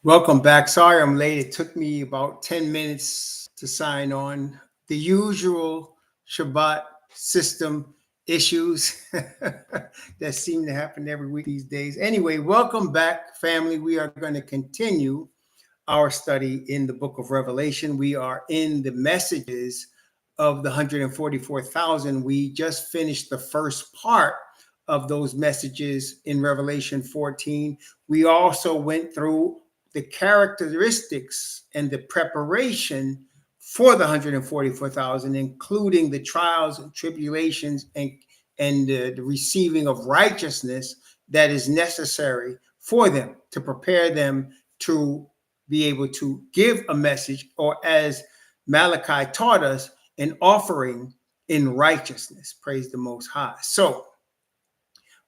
Welcome back. Sorry I'm late. It took me about 10 minutes to sign on. The usual Shabbat system issues that seem to happen every week these days. Anyway, welcome back, family. We are going to continue our study in the book of Revelation. We are in the messages of the 144,000. We just finished the first part of those messages in Revelation 14. We also went through the characteristics and the preparation for the 144,000, including the trials and tribulations and the receiving of righteousness that is necessary for them to prepare them to be able to give a message, or as Malachi taught us, an offering in righteousness. Praise the Most High. So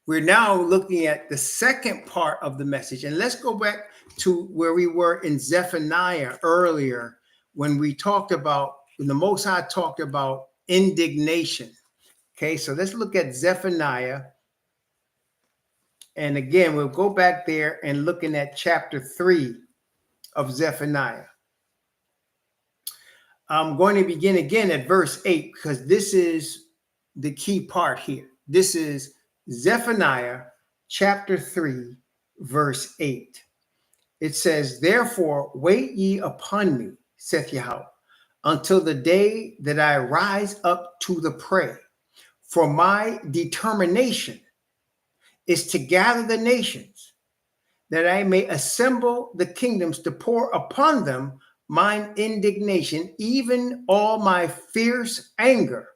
we're now looking at the second part of the message. And let's go back to where we were in Zephaniah earlier when we talked about, when the Most High talked about indignation. Okay, so let's look at Zephaniah. And again, we'll go back there and looking at chapter 3 of Zephaniah. I'm going to begin again at verse 8 because this is the key part here. This is Zephaniah chapter 3, verse 8. It says, "Therefore wait ye upon me, saith Yahweh, until the day that I rise up to the prey. For my determination is to gather the nations, that I may assemble the kingdoms to pour upon them mine indignation, even all my fierce anger.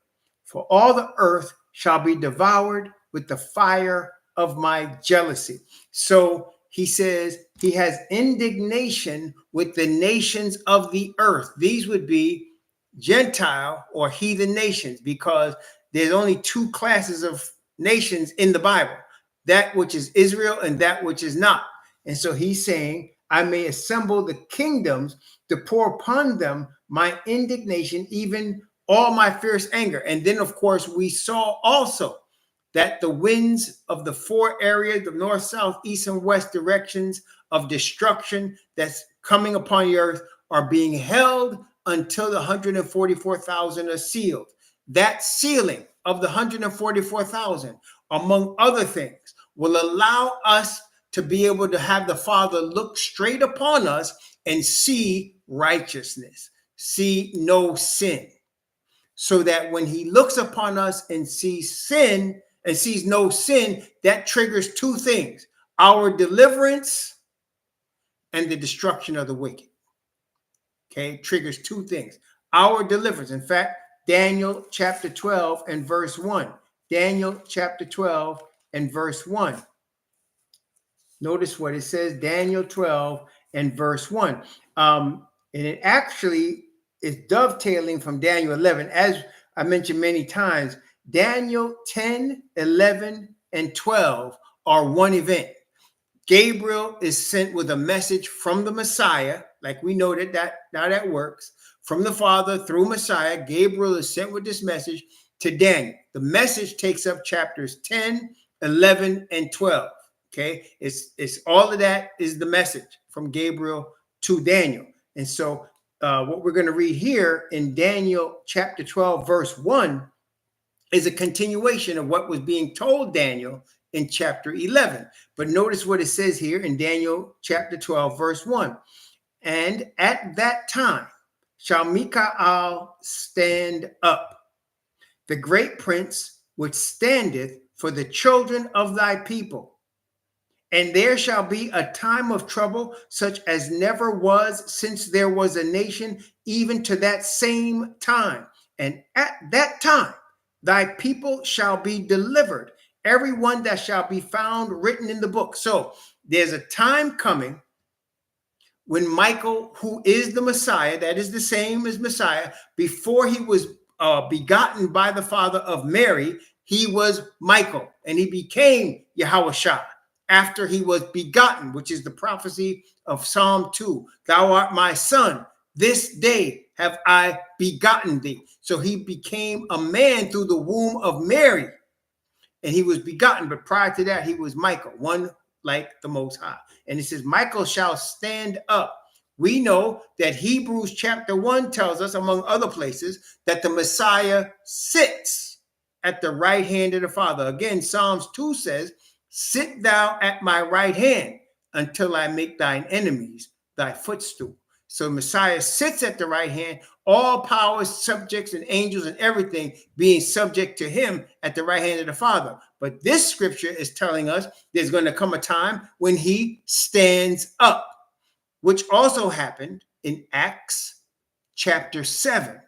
For all the earth shall be devoured with the fire of my jealousy." So he says he has indignation with the nations of the earth. These would be Gentile or heathen nations, because there's only two classes of nations in the Bible, that which is Israel and that which is not. And so he's saying, I may assemble the kingdoms to pour upon them my indignation, even all my fierce anger. And then, of course, we saw also that the winds of the four areas, the north, south, east, and west directions of destruction that's coming upon the earth are being held until the 144,000 are sealed. That sealing of the 144,000, among other things, will allow us to be able to have the Father look straight upon us and see righteousness, see no sin. So that when he looks upon us and sees sin and sees no sin, that triggers two things: our deliverance and the destruction of the wicked. Okay, triggers two things: our deliverance. In fact, Daniel chapter 12 and verse 1. Daniel chapter 12 and verse 1. Notice what it says, Daniel 12 and verse 1. And it actually is dovetailing from Daniel 11. As I mentioned many times, Daniel 10, 11, and 12 are one event. Gabriel is sent with a message from the Messiah, like we know that now that works, from the Father through Messiah. Gabriel is sent with this message to Daniel. The message takes up chapters 10, 11, and 12. Okay, it's all of that is the message from Gabriel to Daniel. And so what we're going to read here in Daniel chapter 12, verse 1 is a continuation of what was being told Daniel in chapter 11. But notice what it says here in Daniel chapter 12, verse 1. "And at that time shall Michael stand up, the great prince which standeth for the children of thy people. And there shall be a time of trouble such as never was since there was a nation, even to that same time. And at that time thy people shall be delivered, every one that shall be found written in the book." So there's a time coming when Michael, who is the Messiah, that is the same as Messiah, before he was begotten by the father of Mary, he was Michael, and he became Yahushua after he was begotten, which is the prophecy of Psalm 2. "Thou art my son, this day have I begotten thee." So he became a man through the womb of Mary, and he was begotten. But prior to that, he was Michael, one like the Most High. And it says, Michael shall stand up. We know that Hebrews chapter 1 tells us, among other places, that the Messiah sits at the right hand of the Father. Again, Psalms 2 says, sit thou at my right hand until I make thine enemies thy footstool. So Messiah sits at the right hand, all powers, subjects, and angels and everything being subject to him at the right hand of the Father. But this scripture is telling us there's going to come a time when he stands up, which also happened in Acts chapter 7,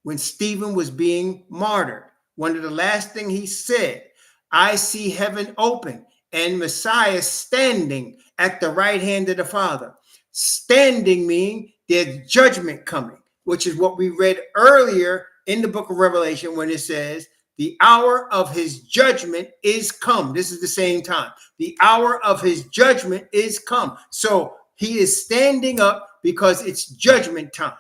when Stephen was being martyred. One of the last things he said, I see heaven open and Messiah standing at the right hand of the Father. Standing means there's judgment coming, which is what we read earlier in the book of Revelation when it says, the hour of his judgment is come. This is the same time. The hour of his judgment is come. So he is standing up because it's judgment time.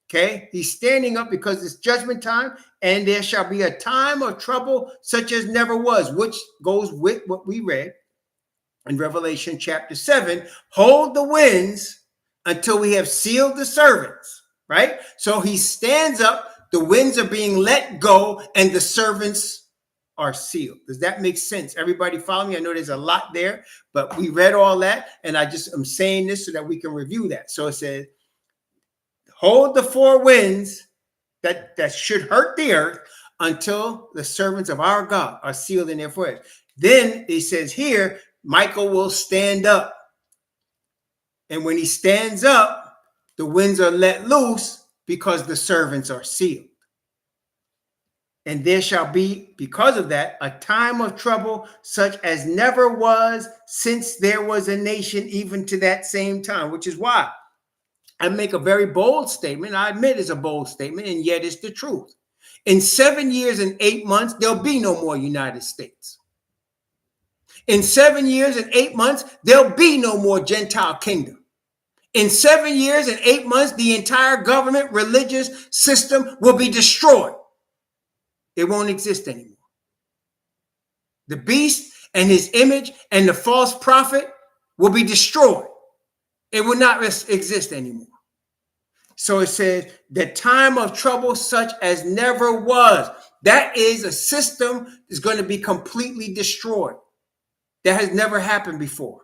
Okay, he's standing up because it's judgment time, and there shall be a time of trouble such as never was, which goes with what we read in Revelation chapter 7. Hold the winds until we have sealed the servants, right? So he stands up, the winds are being let go, and the servants are sealed. Does that make sense? Everybody follow me? I know there's a lot there, but we read all that, and I'm saying this so that we can review that. So it says, hold the four winds that should hurt the earth until the servants of our God are sealed in their foreheads. Then it says here, Michael will stand up. And when he stands up, the winds are let loose because the servants are sealed. And there shall be, because of that, a time of trouble such as never was since there was a nation, even to that same time, which is why I make a very bold statement. I admit it's a bold statement, and yet it's the truth. In 7 years and 8 months, there'll be no more United States. In 7 years and 8 months, there'll be no more Gentile kingdom. In 7 years and 8 months, the entire government religious system will be destroyed. It won't exist anymore. The beast and his image and the false prophet will be destroyed. It will not exist anymore. So it says the time of trouble such as never was. That is a system is going to be completely destroyed. That has never happened before.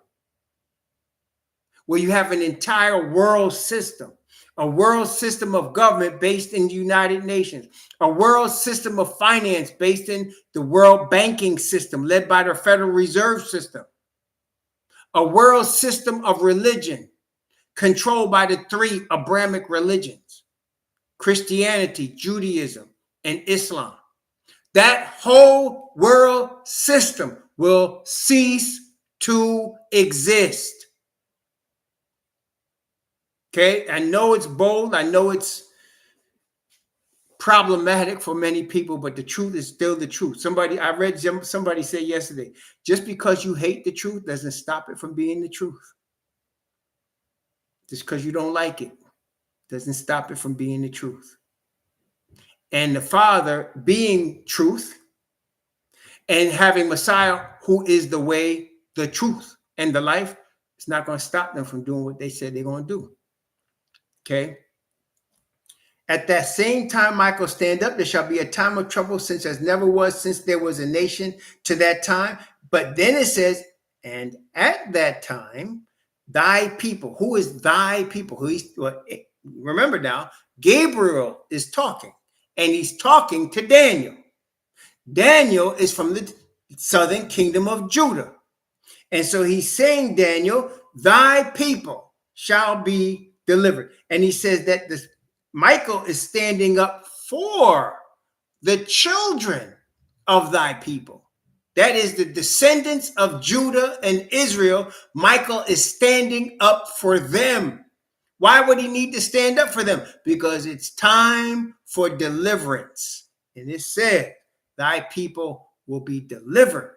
Where you have an entire world system, a world system of government based in the United Nations, a world system of finance based in the world banking system led by the Federal Reserve System, a world system of religion controlled by the three Abrahamic religions, Christianity, Judaism, and Islam. That whole world system will cease to exist. Okay, I know it's bold. I know it's problematic for many people, but the truth is still the truth. I read somebody say yesterday, just because you hate the truth doesn't stop it from being the truth. Just because you don't like it doesn't stop it from being the truth. And the Father being truth and having Messiah who is the way, the truth, and the life, it's not going to stop them from doing what they said they're going to do. Okay. At that same time, Michael stand up. There shall be a time of trouble since as never was since there was a nation to that time. But then it says, and at that time, thy people. Who is thy people? Remember now, Gabriel is talking, and he's talking to Daniel. Daniel is from the southern kingdom of Judah. And so he's saying, Daniel, thy people shall be delivered. And he says that Michael is standing up for the children of thy people. That is the descendants of Judah and Israel. Michael is standing up for them. Why would he need to stand up for them? Because it's time for deliverance. And it said, thy people will be delivered.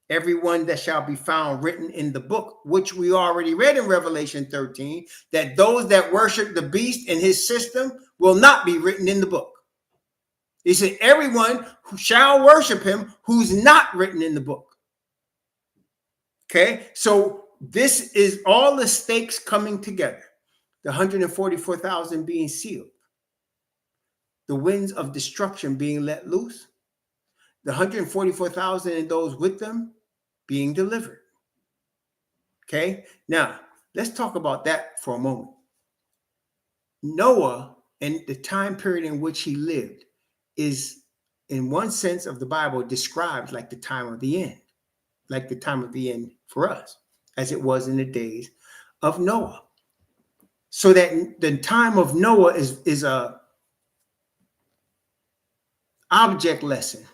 Everyone that shall be found written in the book, which we already read in Revelation 13, that those that worship the beast and his system will not be written in the book. He said, everyone who shall worship him who's not written in the book. Okay, so this is all the stakes coming together. The 144,000 being sealed, the winds of destruction being let loose, the 144,000 and those with them being delivered. Okay, now let's talk about that for a moment. Noah and the time period in which he lived is, in one sense of the Bible, described like the time of the end, like the time of the end for us, as it was in the days of Noah. So that the time of Noah is a object lesson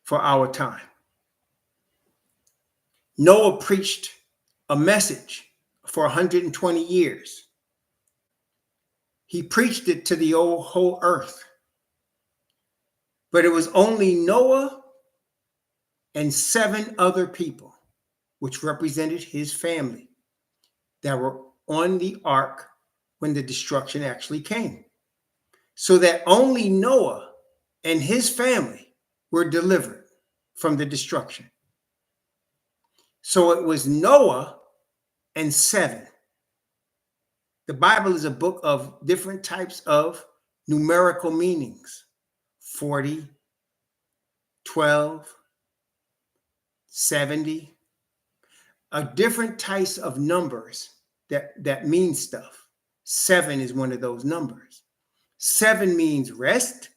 for our time. Noah preached a message for 120 years. He preached it to the whole earth. But it was only Noah and 7 other people, which represented his family, that were on the ark when the destruction actually came. So that only Noah and his family were delivered from the destruction. So it was Noah and 7. The Bible is a book of different types of numerical meanings: 40, 12, 70, different types of numbers that mean stuff. 7 is one of those numbers. 7 means rest.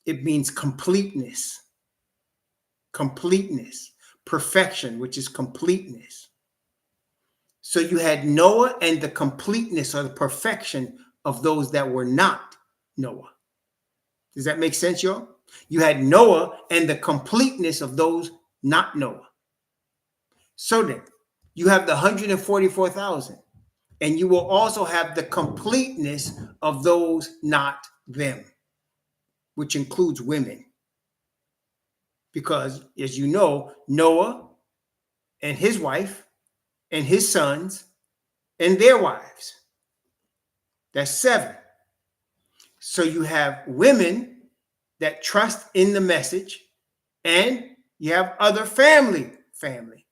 It means completeness, perfection, which is completeness. So you had Noah and the completeness or the perfection of those that were not Noah. Does that make sense, y'all? You had Noah and the completeness of those not Noah. So then you have the 144,000, and you will also have the completeness of those not them, which includes women. Because, as you know, Noah and his wife and his sons and their wives. That's 7. So you have women that trust in the message, and you have other family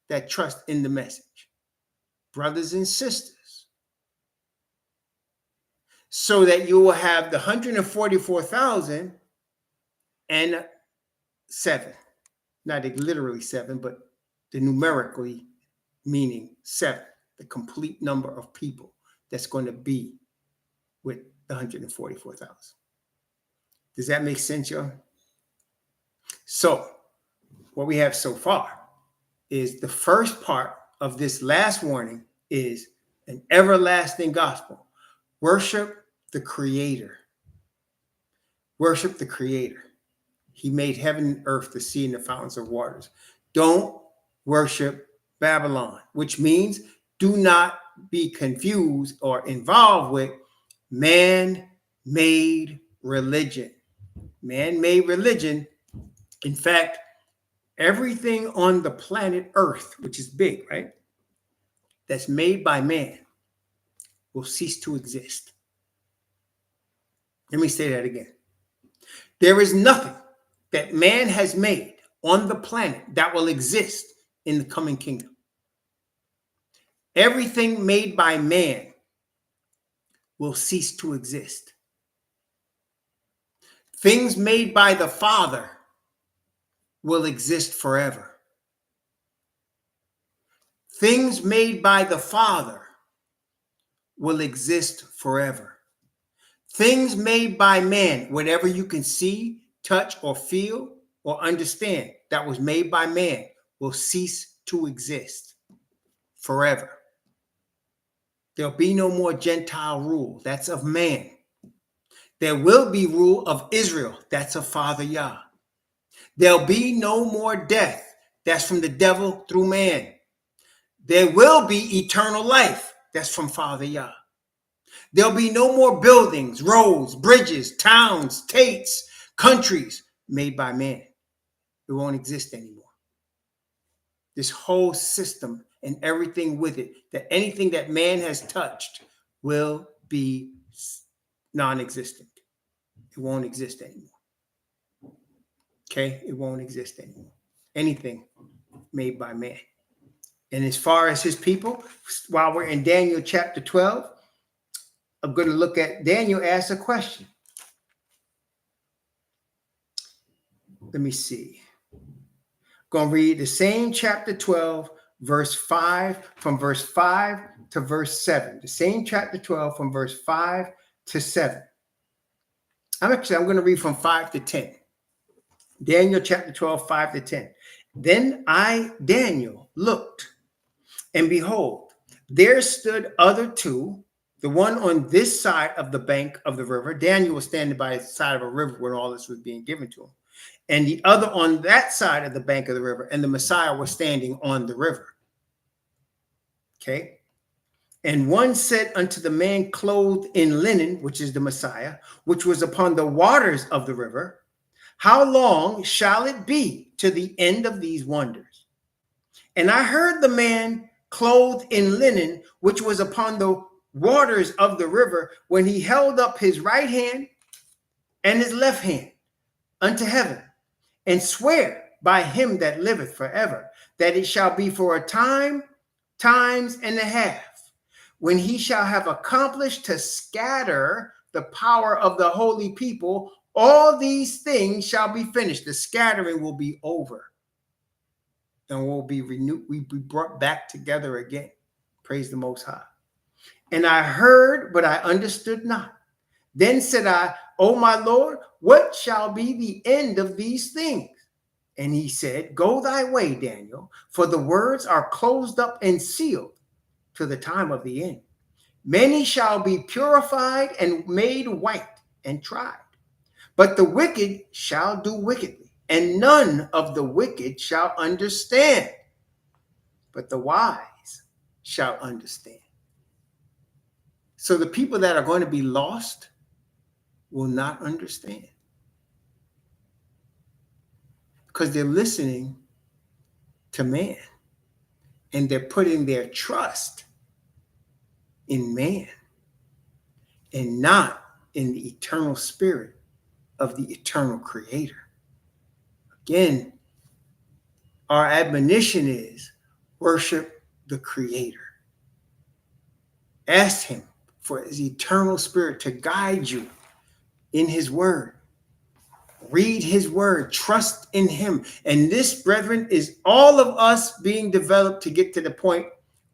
that trust in the message, brothers and sisters. So that you will have the 144,000 and 7, not literally 7, but the numerically meaning 7, the complete number of people that's going to be with the 144,000. Does that make sense, y'all? So what we have so far is the first part of this last warning is an everlasting gospel. Worship the Creator. Worship the Creator. He made heaven and earth, the sea, and the fountains of waters. Don't worship Babylon, which means do not be confused or involved with man-made religion. Man-made religion. In fact, everything on the planet Earth, which is big, right, that's made by man will cease to exist. Let me say that again. There is nothing that man has made on the planet that will exist in the coming kingdom. Everything made by man will cease to exist. Things made by the Father will exist forever. Things made by the Father will exist forever. Things made by man, whatever you can see, touch, or feel, or understand, that was made by man, will cease to exist forever. There'll be no more Gentile rule. That's of man. There will be rule of Israel. That's of Father Yah. There'll be no more death. That's from the devil through man. There will be eternal life. That's from Father Yah. There'll be no more buildings, roads, bridges, towns, states, countries made by man. It won't exist anymore. This whole system and everything with it, that anything that man has touched will be non-existent. It won't exist anymore. Okay? It won't exist anymore. Anything made by man. And as far as his people, while we're in Daniel chapter 12, I'm going to look at Daniel asks a question. Let me see. Going to read the same chapter 12, verse 5, from verse 5 to verse 7. The same chapter 12 from verse 5 to 7. I'm going to read from 5 to 10. Daniel chapter 12, 5 to 10. Then I, Daniel, looked, and behold, there stood other two, the one on this side of the bank of the river. Daniel was standing by the side of a river when all this was being given to him. And the other on that side of the bank of the river, and the Messiah was standing on the river. Okay. And one said unto the man clothed in linen, which is the Messiah, which was upon the waters of the river, how long shall it be to the end of these wonders? And I heard the man clothed in linen, which was upon the waters of the river, when he held up his right hand and his left hand unto heaven, and swear by him that liveth forever, that it shall be for a time, times and a half, when he shall have accomplished to scatter the power of the holy people, all these things shall be finished. The scattering will be over, and will be renewed. We'll be brought back together again. Praise the Most High. And I heard, but I understood not. Then said I, O my Lord, what shall be the end of these things? And he said, go thy way, Daniel, for the words are closed up and sealed to the time of the end. Many shall be purified and made white and tried, but the wicked shall do wickedly, and none of the wicked shall understand, but the wise shall understand. So the people that are going to be lost will not understand, because they're listening to man, and they're putting their trust in man and not in the eternal spirit of the eternal creator. Again, our admonition is worship the creator. Ask him for his eternal spirit to guide you in his word. Read his word, trust in him. And this, brethren, is all of us being developed to get to the point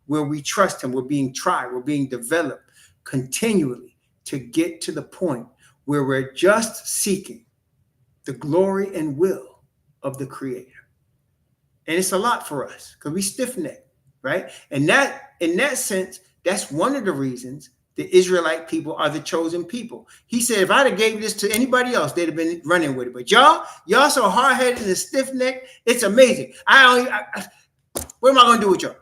where we trust him. We're being tried. We're being developed continually to get to the point where we're just seeking the glory and will of the creator. And it's a lot for us because we stiff-necked, right? And that, in that sense, that's one of the reasons the Israelite people are the chosen people. He said, if I'd have gave this to anybody else, they'd have been running with it. But y'all so hard-headed and stiff-necked, it's amazing. What am I going to do with y'all?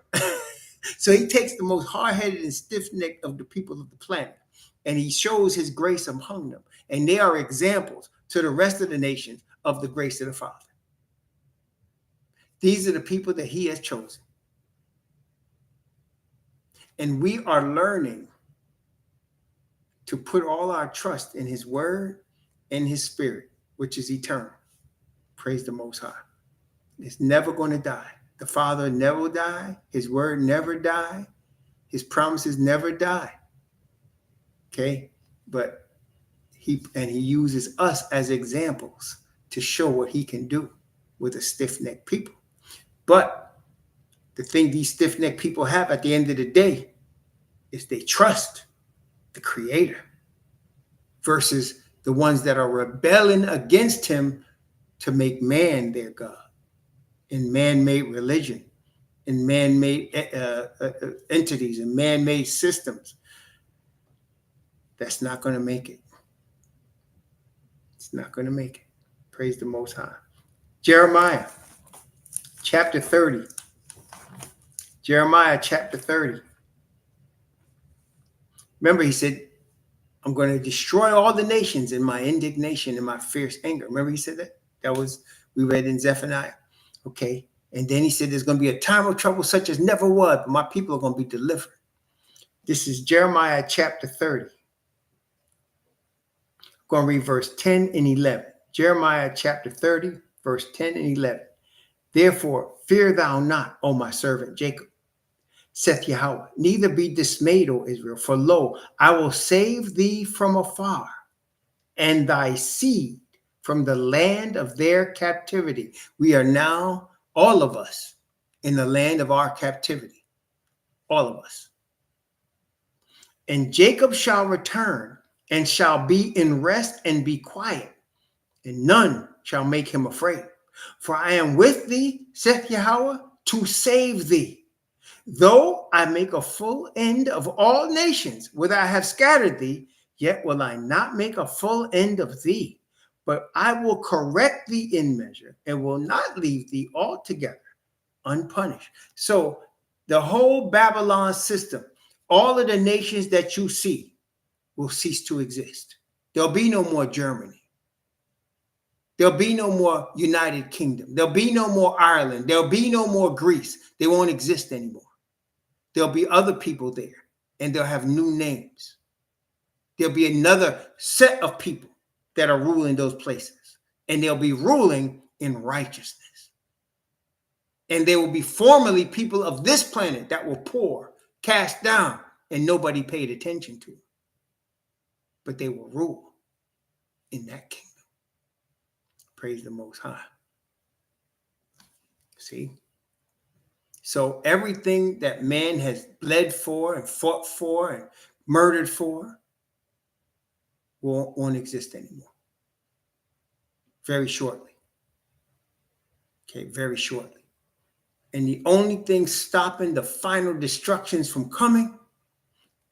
So he takes the most hard-headed and stiff-necked of the people of the planet, and he shows his grace among them. And they are examples to the rest of the nations of the grace of the Father. These are the people that he has chosen. And we are learning to put all our trust in his word and his spirit, which is eternal. Praise the Most High. It's never going to die. The Father never will die. His word never die. His promises never die. Okay? But he uses us as examples to show what he can do with a stiff-necked people. But the thing these stiff-necked people have at the end of the day is they trust the creator versus the ones that are rebelling against him to make man their God in man-made religion, in man-made entities, and man-made systems. That's not going to make it. It's not going to make it. Praise the Most High. Jeremiah chapter 30. Jeremiah chapter 30. Remember, he said, I'm going to destroy all the nations in my indignation and my fierce anger. Remember he said that? That was, we read in Zephaniah. Okay. And then he said, there's going to be a time of trouble such as never was, but my people are going to be delivered. This is Jeremiah chapter 30. I'm going to read verse 10 and 11. Jeremiah chapter 30, verse 10 and 11. Therefore, fear thou not, O my servant Jacob, saith Yahweh. Neither be dismayed, O Israel, for lo, I will save thee from afar, and thy seed from the land of their captivity. We are now, all of us, in the land of our captivity. All of us. And Jacob shall return, and shall be in rest and be quiet, and none shall make him afraid. For I am with thee, saith Yahweh, to save thee. Though I make a full end of all nations, whither I have scattered thee, yet will I not make a full end of thee, but I will correct thee in measure, and will not leave thee altogether unpunished. So the whole Babylon system, all of the nations that you see will cease to exist. There'll be no more Germany. There'll be no more United Kingdom. There'll be no more Ireland. There'll be no more Greece. They won't exist anymore. There'll be other people there, and they'll have new names. There'll be another set of people that are ruling those places, and they'll be ruling in righteousness. And there will be formerly people of this planet that were poor, cast down, and nobody paid attention to. But they will rule in that kingdom. Praise the Most High. See? So everything that man has bled for and fought for and murdered for won't exist anymore. Very shortly. Okay, very shortly. And the only thing stopping the final destructions from coming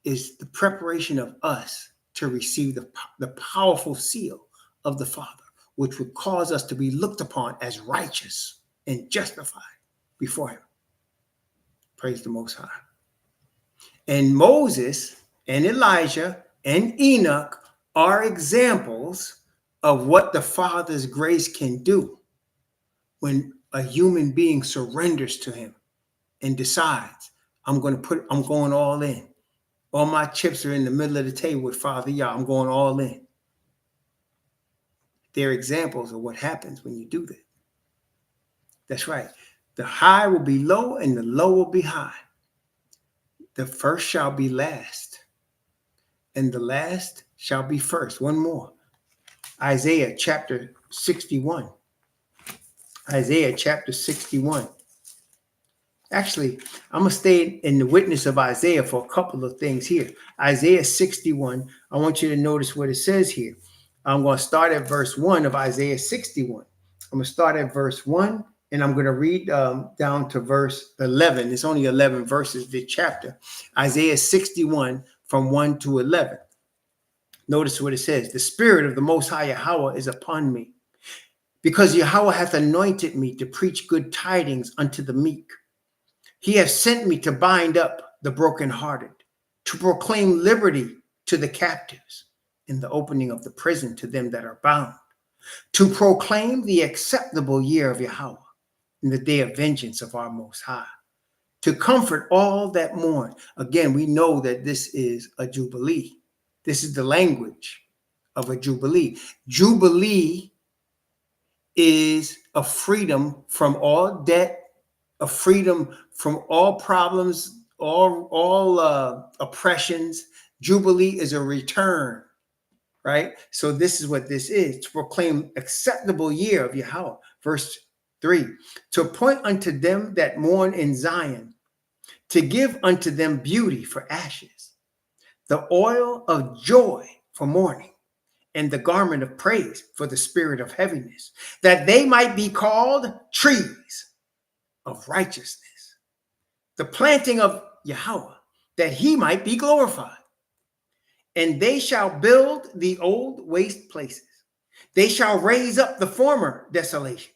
is the preparation of us to receive the powerful seal of the Father, which would cause us to be looked upon as righteous and justified before him. Praise the Most High. And Moses and Elijah and Enoch are examples of what the Father's grace can do when a human being surrenders to him and decides, I'm going all in. All my chips are in the middle of the table with Father Yah. I'm going all in. They're examples of what happens when you do that. That's right. The high will be low and the low will be high. The first shall be last, and the last shall be first. One more. Isaiah chapter 61. Isaiah chapter 61. Actually, I'm going to stay in the witness of Isaiah for a couple of things here. Isaiah 61, I want you to notice what it says here. I'm going to start at verse 1 of Isaiah 61. I'm going to start at verse 1, and I'm going to read down to verse 11. It's only 11 verses, the chapter. Isaiah 61 from 1 to 11. Notice what it says. The Spirit of the Most High Yahweh is upon me, because Yahweh hath anointed me to preach good tidings unto the meek. He hath sent me to bind up the brokenhearted, to proclaim liberty to the captives, and the opening of the prison to them that are bound, to proclaim the acceptable year of Yahweh, and the day of vengeance of our Most High, to comfort all that mourn. Again, we know that this is a jubilee. This is the language of a jubilee. Jubilee is a freedom from all debt, a freedom from all problems, all oppressions. Jubilee is a return, right? So this is what this is, to proclaim acceptable year of Yahweh. Verse 3, to appoint unto them that mourn in Zion, to give unto them beauty for ashes, the oil of joy for mourning, and the garment of praise for the spirit of heaviness, that they might be called trees of righteousness, the planting of Yahweh, that he might be glorified. And they shall build the old waste places. They shall raise up the former desolations.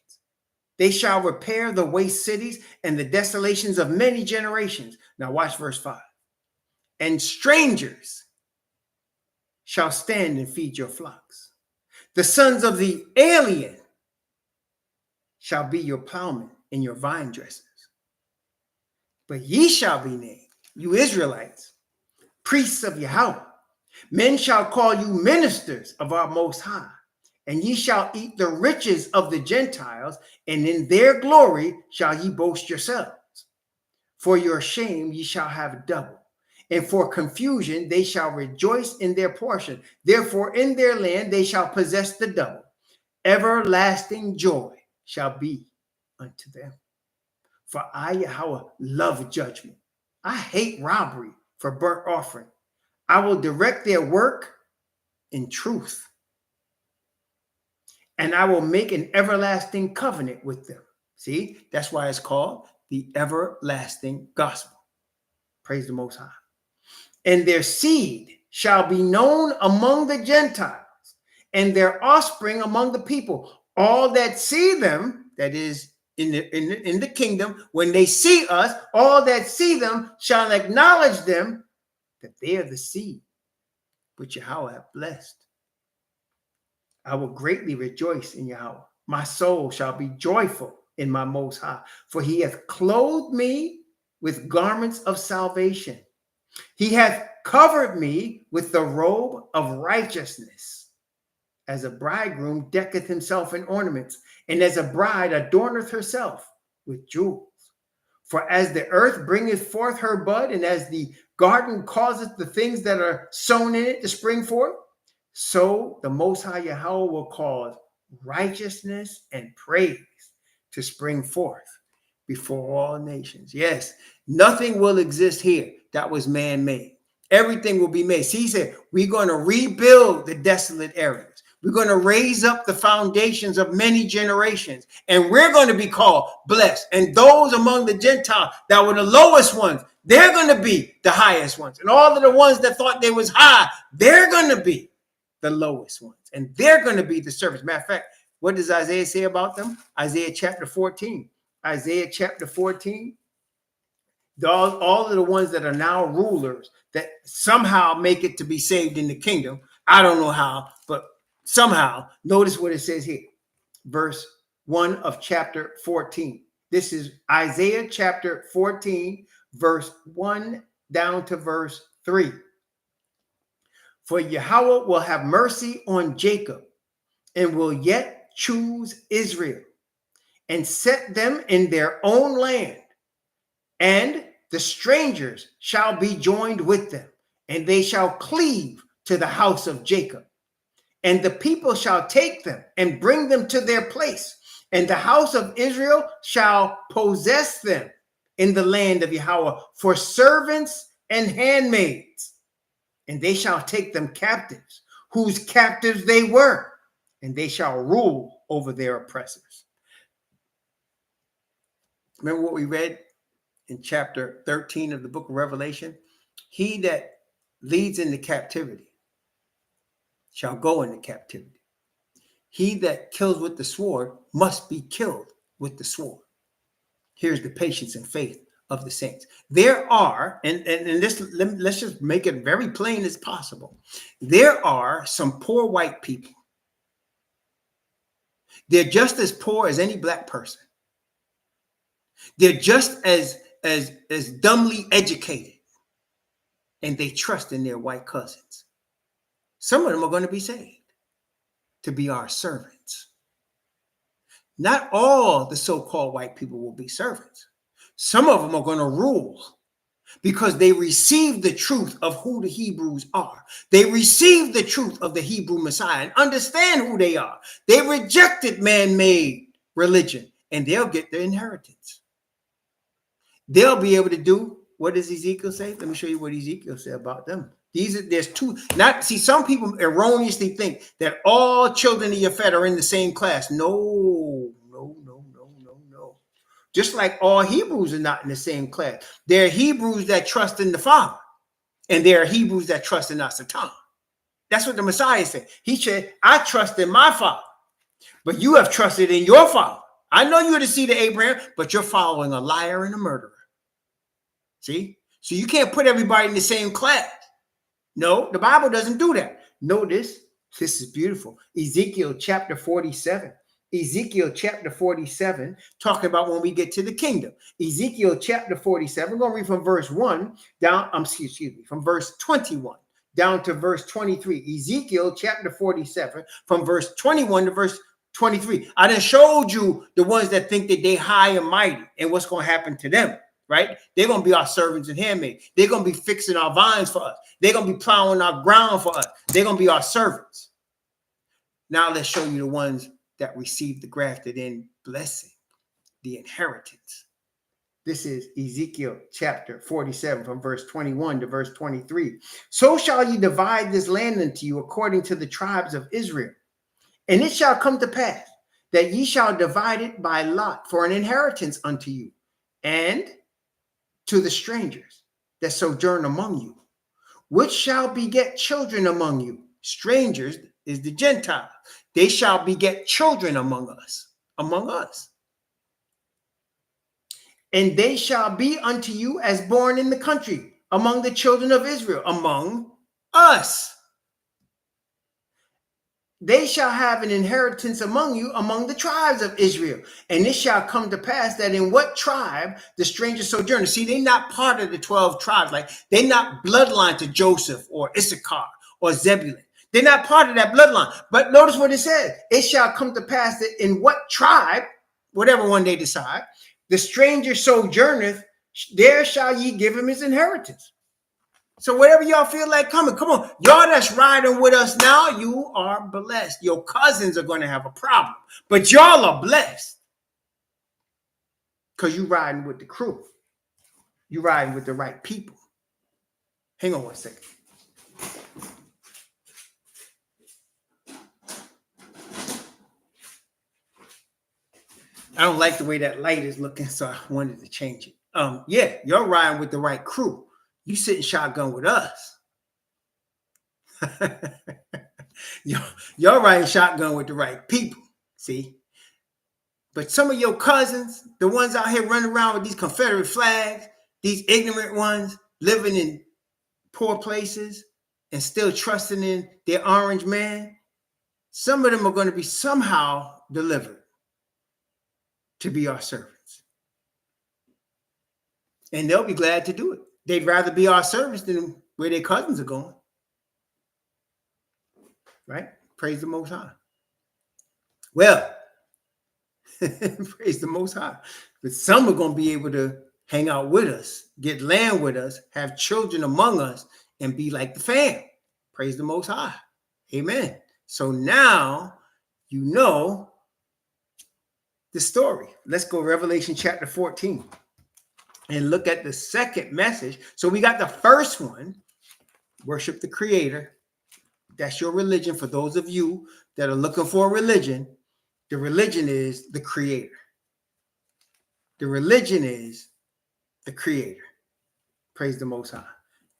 They shall repair the waste cities and the desolations of many generations. Now watch verse 5. And strangers shall stand and feed your flocks. The sons of the alien shall be your plowmen and your vine dressers. But ye shall be named, you Israelites, priests of Yahweh. Men shall call you ministers of our Most High, and ye shall eat the riches of the Gentiles, and in their glory shall ye boast yourselves. For your shame ye shall have double, and for confusion they shall rejoice in their portion. Therefore in their land they shall possess the double. Everlasting joy shall be unto them. For I, Yahweh, love judgment. I hate robbery for burnt offering. I will direct their work in truth, and I will make an everlasting covenant with them. See, that's why it's called the everlasting gospel. Praise the Most High. And their seed shall be known among the Gentiles, and their offspring among the people. All that see them, that is, in the kingdom, when they see us, all that see them shall acknowledge them that they are the seed which Yahweh hath blessed. I will greatly rejoice in Yahweh. My soul shall be joyful in my Most High, for he hath clothed me with garments of salvation. He hath covered me with the robe of righteousness, as a bridegroom decketh himself in ornaments, and as a bride adorneth herself with jewels. For as the earth bringeth forth her bud, and as the garden causeth the things that are sown in it to spring forth, so the Most High Yahweh will cause righteousness and praise to spring forth before all nations. Yes, nothing will exist here that was man-made. Everything will be made. See, he said, we're going to rebuild the desolate areas. We're going to raise up the foundations of many generations, and we're going to be called blessed. And those among the Gentiles that were the lowest ones, they're going to be the highest ones. And all of the ones that thought they was high, they're going to be the lowest ones. And they're going to be the servants. Matter of fact, what does Isaiah say about them? Isaiah chapter 14. Isaiah chapter 14. All of the ones that are now rulers that somehow make it to be saved in the kingdom. I don't know how, but somehow. Notice what it says here. Verse 1 of chapter 14. This is Isaiah chapter 14, verse 1 down to verse 3. For Yahweh will have mercy on Jacob, and will yet choose Israel, and set them in their own land. And the strangers shall be joined with them, and they shall cleave to the house of Jacob. And the people shall take them and bring them to their place, and the house of Israel shall possess them in the land of Yahweh for servants and handmaids. And they shall take them captives, whose captives they were, and they shall rule over their oppressors. Remember what we read in chapter 13 of the book of Revelation? He that leads into captivity shall go into captivity. He that kills with the sword must be killed with the sword. Here's the patience and faith of the saints. There are, and this, let's just make it very plain as possible. There are some poor white people. They're just as poor as any black person. They're just as dumbly educated, and they trust in their white cousins. Some of them are going to be saved to be our servants. Not all the so-called white people will be servants. Some of them are going to rule because they received the truth of who the Hebrews are. They received the truth of the Hebrew Messiah and understand who they are. They rejected man-made religion, and they'll get their inheritance. They'll be able to do, what does Ezekiel say? Let me show you what Ezekiel said about them. There's two, some people erroneously think that all children of Yafet are in the same class. No. Just like all Hebrews are not in the same class. There are Hebrews that trust in the Father, and there are Hebrews that trust in Satan. That's what the Messiah said. He said, I trust in my Father, but you have trusted in your father. I know you're the seed of Abraham, but you're following a liar and a murderer. See? So you can't put everybody in the same class. No, the Bible doesn't do that. Notice, this is beautiful. Ezekiel chapter 47. Ezekiel chapter 47, talking about when we get to the kingdom. Ezekiel chapter 47, we're going to read from verse 1 down, from verse 21 down to verse 23. Ezekiel chapter 47, from verse 21 to verse 23. I done showed you the ones that think that they high and mighty and what's going to happen to them, right? They're going to be our servants and handmaids. They're going to be fixing our vines for us. They're going to be plowing our ground for us. They're going to be our servants. Now let's show you the ones that received the grafted in blessing, the inheritance. This is Ezekiel chapter 47 from verse 21 to verse 23. So shall ye divide this land unto you according to the tribes of Israel. And it shall come to pass that ye shall divide it by lot for an inheritance unto you and to the strangers that sojourn among you, which shall beget children among you. Strangers is the Gentile. They shall beget children among us. And they shall be unto you as born in the country, among the children of Israel, among us. They shall have an inheritance among you, among the tribes of Israel. And it shall come to pass that in what tribe the stranger sojourner. See, they're not part of the 12 tribes. Like, they're not bloodline to Joseph or Issachar or Zebulun. They're not part of that bloodline. But notice what it says. It shall come to pass that in what tribe, whatever one they decide, the stranger sojourneth, there shall ye give him his inheritance. So whatever y'all feel like coming, come on. Y'all that's riding with us now, you are blessed. Your cousins are going to have a problem, but y'all are blessed because you riding with the crew. You riding with the right people. Hang on one second. I don't like the way that light is looking, so I wanted to change it. Yeah, you're riding with the right crew. You sitting shotgun with us. You're riding shotgun with the right people. See? But some of your cousins, the ones out here running around with these Confederate flags, these ignorant ones living in poor places and still trusting in their orange man, some of them are going to be somehow delivered to be our servants. And they'll be glad to do it. They'd rather be our servants than where their cousins are going. Right? Praise the Most High. Well, praise the Most High. But some are going to be able to hang out with us, get land with us, have children among us, and be like the fam. Praise the Most High. Amen. So now you know the story. Let's go Revelation chapter 14 and look at the second message. So we got the first one, worship the Creator. That's your religion. For those of you that are looking for a religion, the religion is the Creator. The religion is the Creator. Praise the Most High.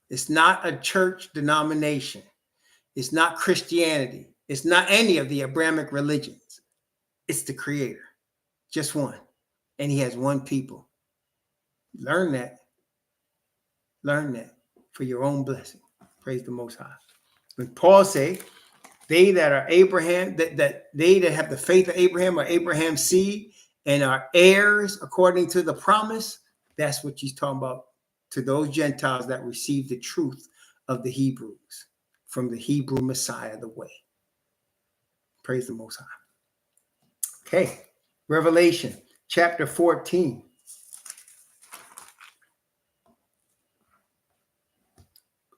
It's not a church denomination. It's not Christianity. It's not any of the Abrahamic religions. It's the Creator. Just one. And he has one people. Learn that. Learn that for your own blessing. Praise the Most High. When Paul say, they that are Abraham, that they that have the faith of Abraham are Abraham's seed and are heirs according to the promise, that's what he's talking about to those Gentiles that receive the truth of the Hebrews from the Hebrew Messiah, the way. Praise the Most High. Okay, Revelation chapter 14.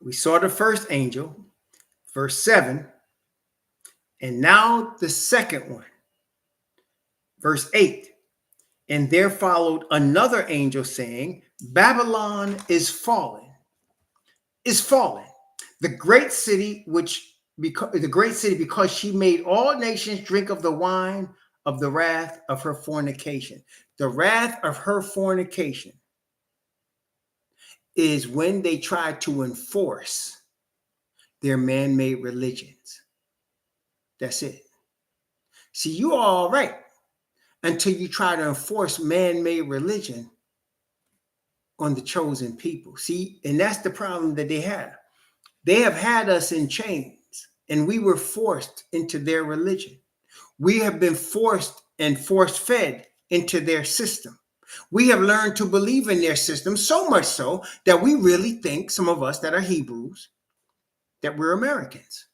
We saw the first angel, verse 7, and now the second one, verse 8. And there followed another angel saying, Babylon is fallen, the great city because she made all nations drink of the wine of the wrath of her fornication. The wrath of her fornication is when they try to enforce their man-made religions. That's it. See, you are all right until you try to enforce man-made religion on the chosen people. See, and that's the problem that they have. They have had us in chains, and we were forced into their religion. We have been forced and force-fed into their system. We have learned to believe in their system, so much so that we really think, some of us that are Hebrews, that we're Americans.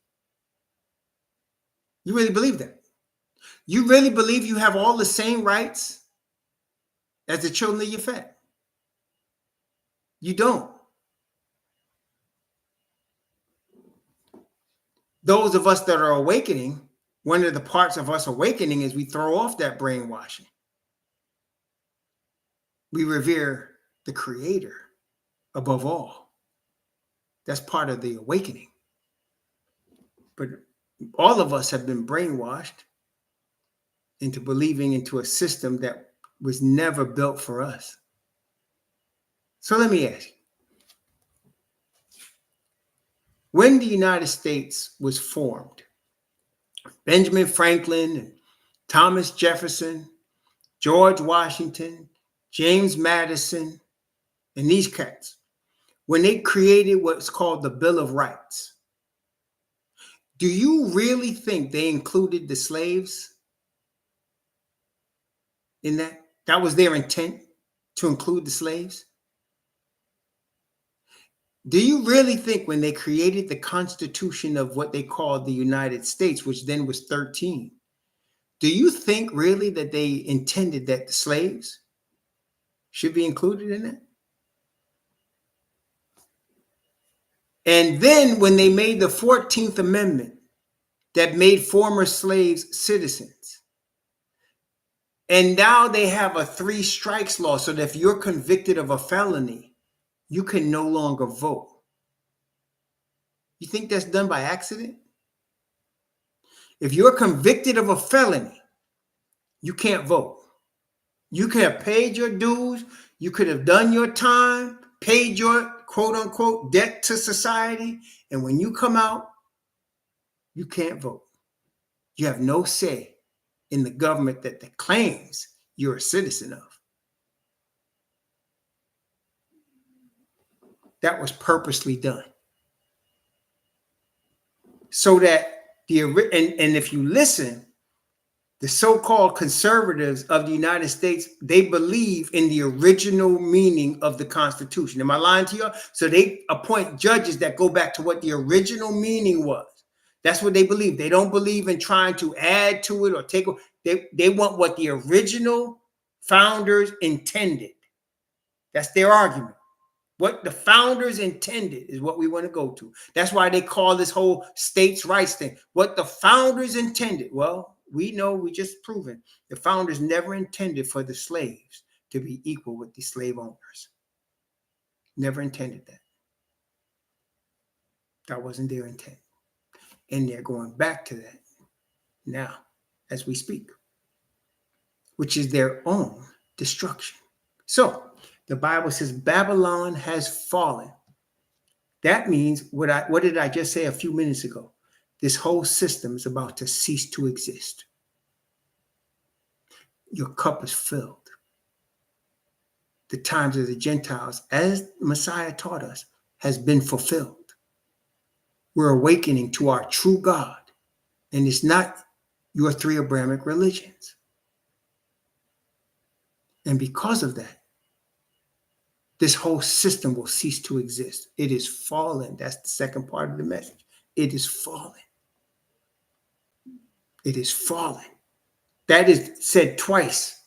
You really believe that? You really believe you have all the same rights as the children of your fat? You don't. Those of us that are awakening, one of the parts of us awakening is we throw off that brainwashing. We revere the Creator above all. That's part of the awakening. But all of us have been brainwashed into believing into a system that was never built for us. So let me ask you, when the United States was formed, Benjamin Franklin, and Thomas Jefferson, George Washington, James Madison, and these cats, when they created what's called the Bill of Rights, do you really think they included the slaves in that? That was their intent, to include the slaves? Do you really think when they created the Constitution of what they called the United States, which then was 13, do you think really that they intended that the slaves should be included in that? And then when they made the 14th Amendment that made former slaves citizens, and now they have a 3 strikes law, so that if you're convicted of a felony, you can no longer vote. You think that's done by accident? If you're convicted of a felony, you can't vote. You could have paid your dues, you could have done your time, paid your quote unquote debt to society, and when you come out, you can't vote. You have no say in the government that claims you're a citizen of. That was purposely done. So that and if you listen, the so-called conservatives of the United States, they believe in the original meaning of the Constitution. Am I lying to you? So they appoint judges that go back to what the original meaning was. That's what they believe. They don't believe in trying to add to it or take it. They want what the original founders intended. That's their argument. What the founders intended is what we want to go to. That's why they call this whole states' rights thing. What the founders intended. Well, we know, we just proven the founders never intended for the slaves to be equal with the slave owners. Never intended that. That wasn't their intent. And they're going back to that now as we speak, which is their own destruction. So the Bible says Babylon has fallen. That means what did I just say a few minutes ago? This whole system is about to cease to exist. Your cup is filled. The times of the Gentiles, as the Messiah taught us, has been fulfilled. We're awakening to our true God. And it's not your 3 Abrahamic religions. And because of that, this whole system will cease to exist. It is fallen. That's the second part of the message. It is fallen. It is fallen. That is said twice.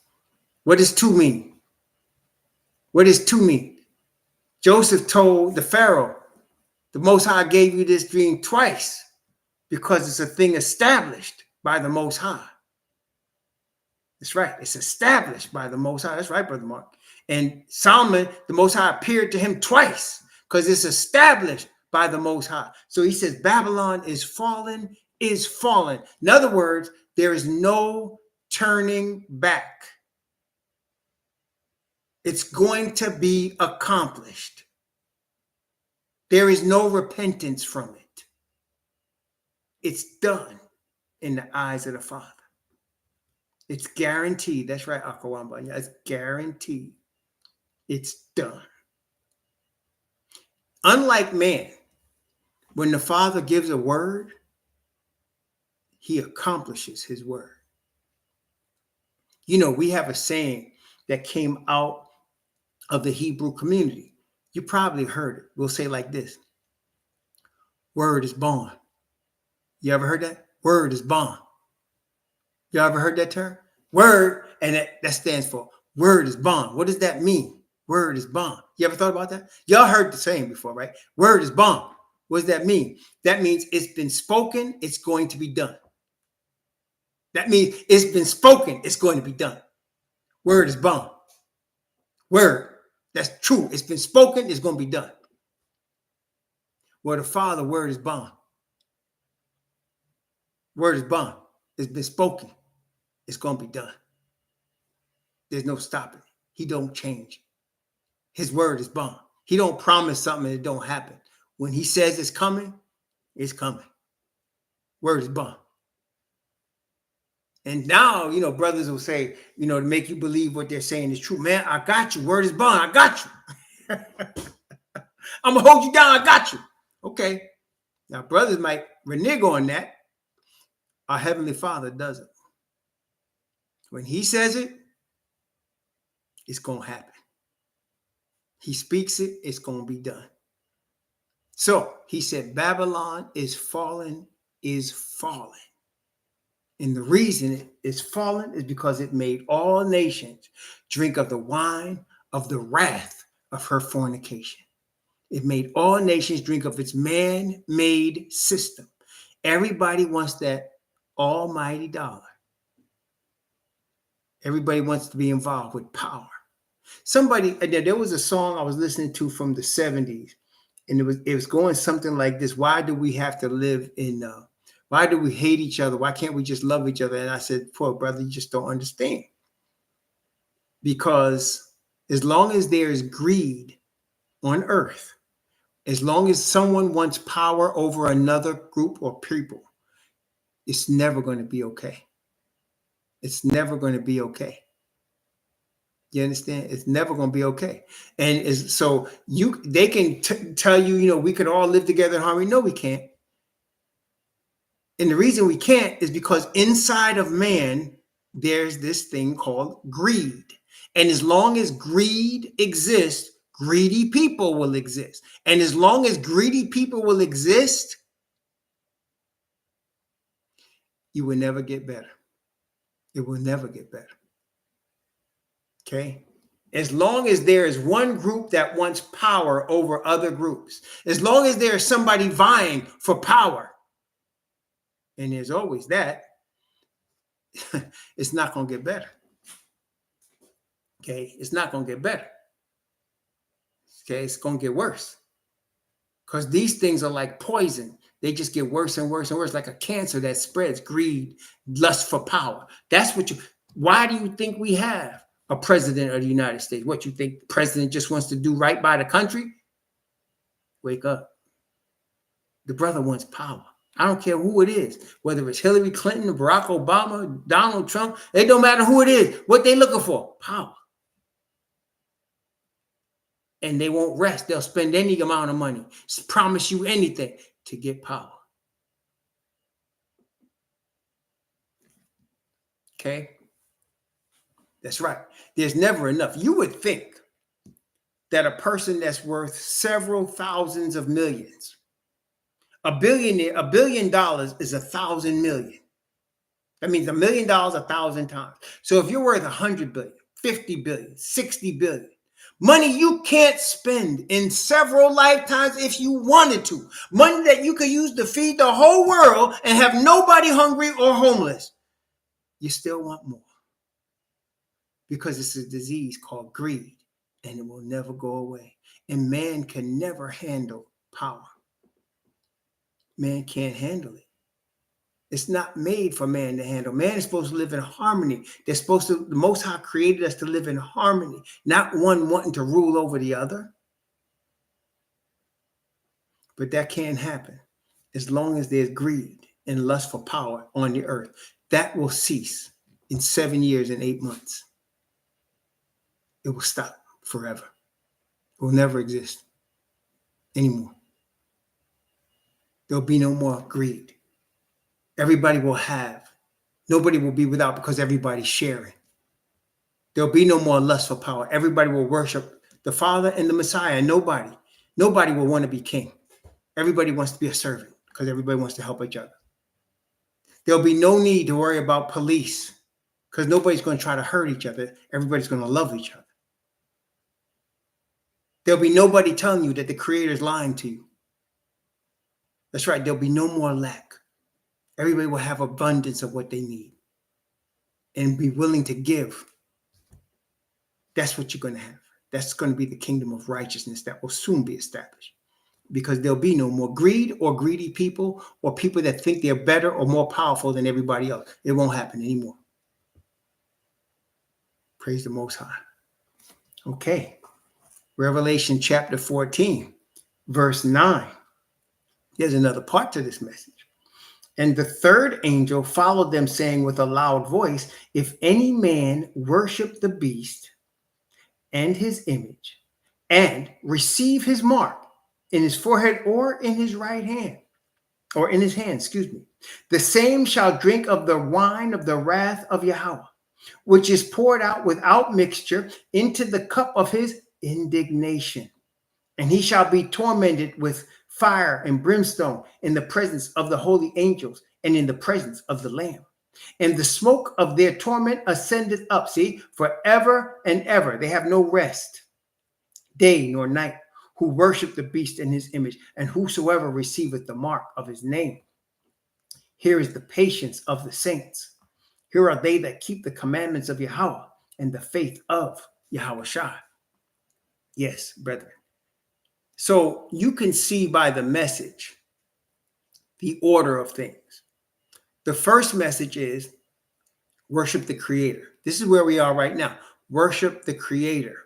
What does 2 mean? What does 2 mean? Joseph told the Pharaoh, the Most High gave you this dream twice because it's a thing established by the Most High. That's right. It's established by the Most High. That's right, Brother Mark. And Solomon, the Most High appeared to him twice because it's established by the Most High. So he says, Babylon is fallen, is fallen. In other words, there is no turning back. It's going to be accomplished. There is no repentance from it. It's done in the eyes of the Father. It's guaranteed. That's right, Akawamba. It's guaranteed. It's done. Unlike man, when the Father gives a word, he accomplishes his word. You know, we have a saying that came out of the Hebrew community. You probably heard it. We'll say like this. Word is born. You ever heard that? Word is born. You ever heard that term? Word, and that stands for word is bond. What does that mean? Word is bond. You ever thought about that? Y'all heard the saying before, right? Word is bond. What does that mean? That means it's been spoken, it's going to be done. That means it's been spoken, it's going to be done. Word is bond. Word. That's true. It's been spoken, it's going to be done. Well, the Father, word is bond. Word is bond. It's been spoken. It's going to be done. There's no stopping. He don't change. His word is bond. He don't promise something and it don't happen. When he says it's coming, it's coming. Word is bond. And now, brothers will say, to make you believe what they're saying is true. Man, I got you. Word is bond. I got you. I'm going to hold you down. I got you. Okay. Now, brothers might renege on that. Our Heavenly Father doesn't. When he says it, it's going to happen. He speaks it, it's going to be done. So he said, Babylon is fallen, is fallen. And the reason it is fallen is because it made all nations drink of the wine of the wrath of her fornication. It made all nations drink of its man-made system. Everybody wants that almighty dollar. Everybody wants to be involved with power. There was a song I was listening to from the 70s, and it was going something like this. Why do we have to live why do we hate each other? Why can't we just love each other? And I said, poor brother, you just don't understand. Because as long as there is greed on earth, as long as someone wants power over another group or people, it's never going to be okay. It's never going to be okay. You understand? It's never going to be okay. And so they can tell you, we could all live together in harmony. No, we can't. And the reason we can't is because inside of man, there's this thing called greed. And as long as greed exists, greedy people will exist. And as long as greedy people will exist, you will never get better. It will never get better. Okay? As long as there is one group that wants power over other groups, as long as there is somebody vying for power, and there's always that, it's not going to get better. Okay? It's not going to get better. Okay? It's going to get worse. Because these things are like poison. They just get worse and worse and worse, like a cancer that spreads. Greed, lust for power. Why do you think we have a president of the United States? What, you think the president just wants to do right by the country? Wake up. The brother wants power. I don't care who it is, whether it's Hillary Clinton, Barack Obama, Donald Trump. It don't matter who it is. What they looking for? Power. And they won't rest. They'll spend any amount of money, promise you anything to get power. Okay? That's right. There's never enough. You would think that a person that's worth several thousands of millions, $1 billion is 1,000 million. That means $1 million 1,000 times. So if you're worth 100 billion, 50 billion, 60 billion, money you can't spend in several lifetimes if you wanted to, money that you could use to feed the whole world and have nobody hungry or homeless, you still want more. Because it's a disease called greed, and it will never go away. And man can never handle power. Man can't handle it. It's not made for man to handle. Man is supposed to live in harmony. The Most High created us to live in harmony, not one wanting to rule over the other. But that can't happen as long as there's greed and lust for power on the earth. That will cease in 7 years and 8 months. It will stop forever. It will never exist anymore. There'll be no more greed. Everybody will have. Nobody will be without because everybody's sharing. There'll be no more lust for power. Everybody will worship the Father and the Messiah. Nobody will want to be king. Everybody wants to be a servant because everybody wants to help each other. There'll be no need to worry about police because nobody's going to try to hurt each other. Everybody's going to love each other. There'll be nobody telling you that the Creator is lying to you. That's right. There'll be no more lack. Everybody will have abundance of what they need and be willing to give. That's what you're going to have. That's going to be the kingdom of righteousness that will soon be established, because there'll be no more greed or greedy people or people that think they're better or more powerful than everybody else. It won't happen anymore. Praise the Most High. Okay. Revelation chapter 14, verse 9. There's another part to this message. And the third angel followed them, saying with a loud voice, if any man worship the beast and his image and receive his mark in his forehead or in his right hand, or in his hand, the same shall drink of the wine of the wrath of Yahweh, which is poured out without mixture into the cup of his indignation. And he shall be tormented with fire and brimstone in the presence of the holy angels and in the presence of the Lamb. And the smoke of their torment ascendeth up, forever and ever. They have no rest, day nor night, who worship the beast and his image, and whosoever receiveth the mark of his name. Here is the patience of the saints. Here are they that keep the commandments of Yahweh and the faith of Yahweh Shai. Yes, brethren. So you can see by the message the order of things. The first message is worship the Creator. This is where we are right now. Worship the Creator.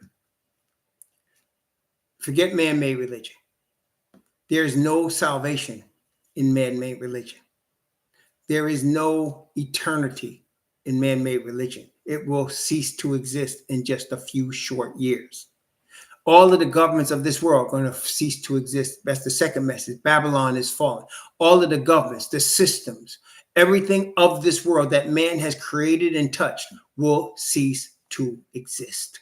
Forget man-made religion. There is no salvation in man-made religion. There is no eternity in man-made religion. It will cease to exist in just a few short years. All of the governments of this world are going to cease to exist. That's the second message. Babylon is fallen. All of the governments, the systems, everything of this world that man has created and touched will cease to exist.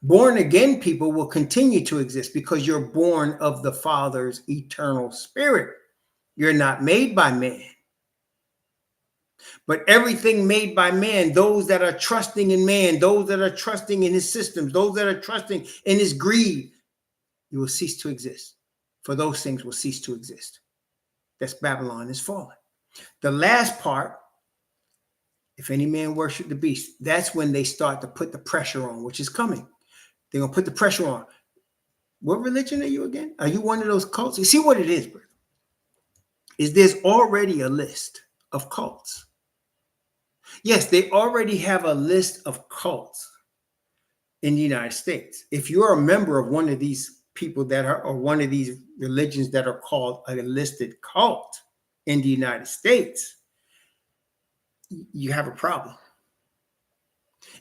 Born again people will continue to exist because you're born of the Father's eternal spirit. You're not made by man. But everything made by man, those that are trusting in man, those that are trusting in his systems, those that are trusting in his greed, you will cease to exist. For those things will cease to exist. That's Babylon is fallen. The last part, if any man worship the beast, that's when they start to put the pressure on, which is coming. They're going to put the pressure on. What religion are you again? Are you one of those cults? You see what it is, brother? Is there's already a list of cults. Yes, they already have a list of cults in the United States. If you're a member of one of these people that are, or one of these religions that are called a listed cult in the United States, you have a problem.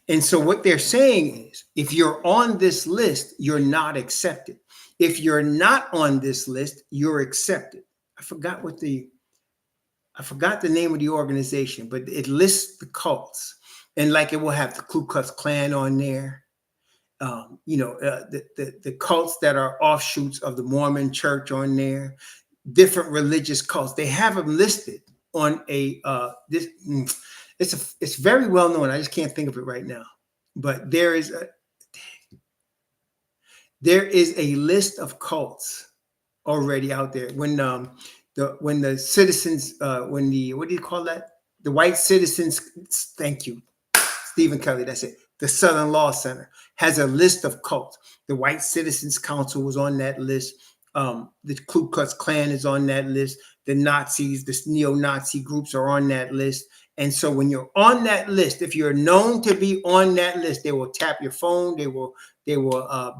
And so what they're saying is, if you're on this list, you're not accepted. If you're not on this list, you're accepted. I forgot the name of the organization, but it lists the cults. And like it will have the Ku Klux Klan on there. The cults that are offshoots of the Mormon church on there, different religious cults. They have them listed on a, it's very well known. I just can't think of it right now, but there is a list of cults already out there. When the citizens, what do you call that? The white citizens, thank you, Stephen Kelly, that's it. The Southern Law Center has a list of cults. The White Citizens Council was on that list. The Ku Klux Klan is on that list. The Nazis, the neo-Nazi groups are on that list. And so when you're on that list, if you're known to be on that list, they will tap your phone. They will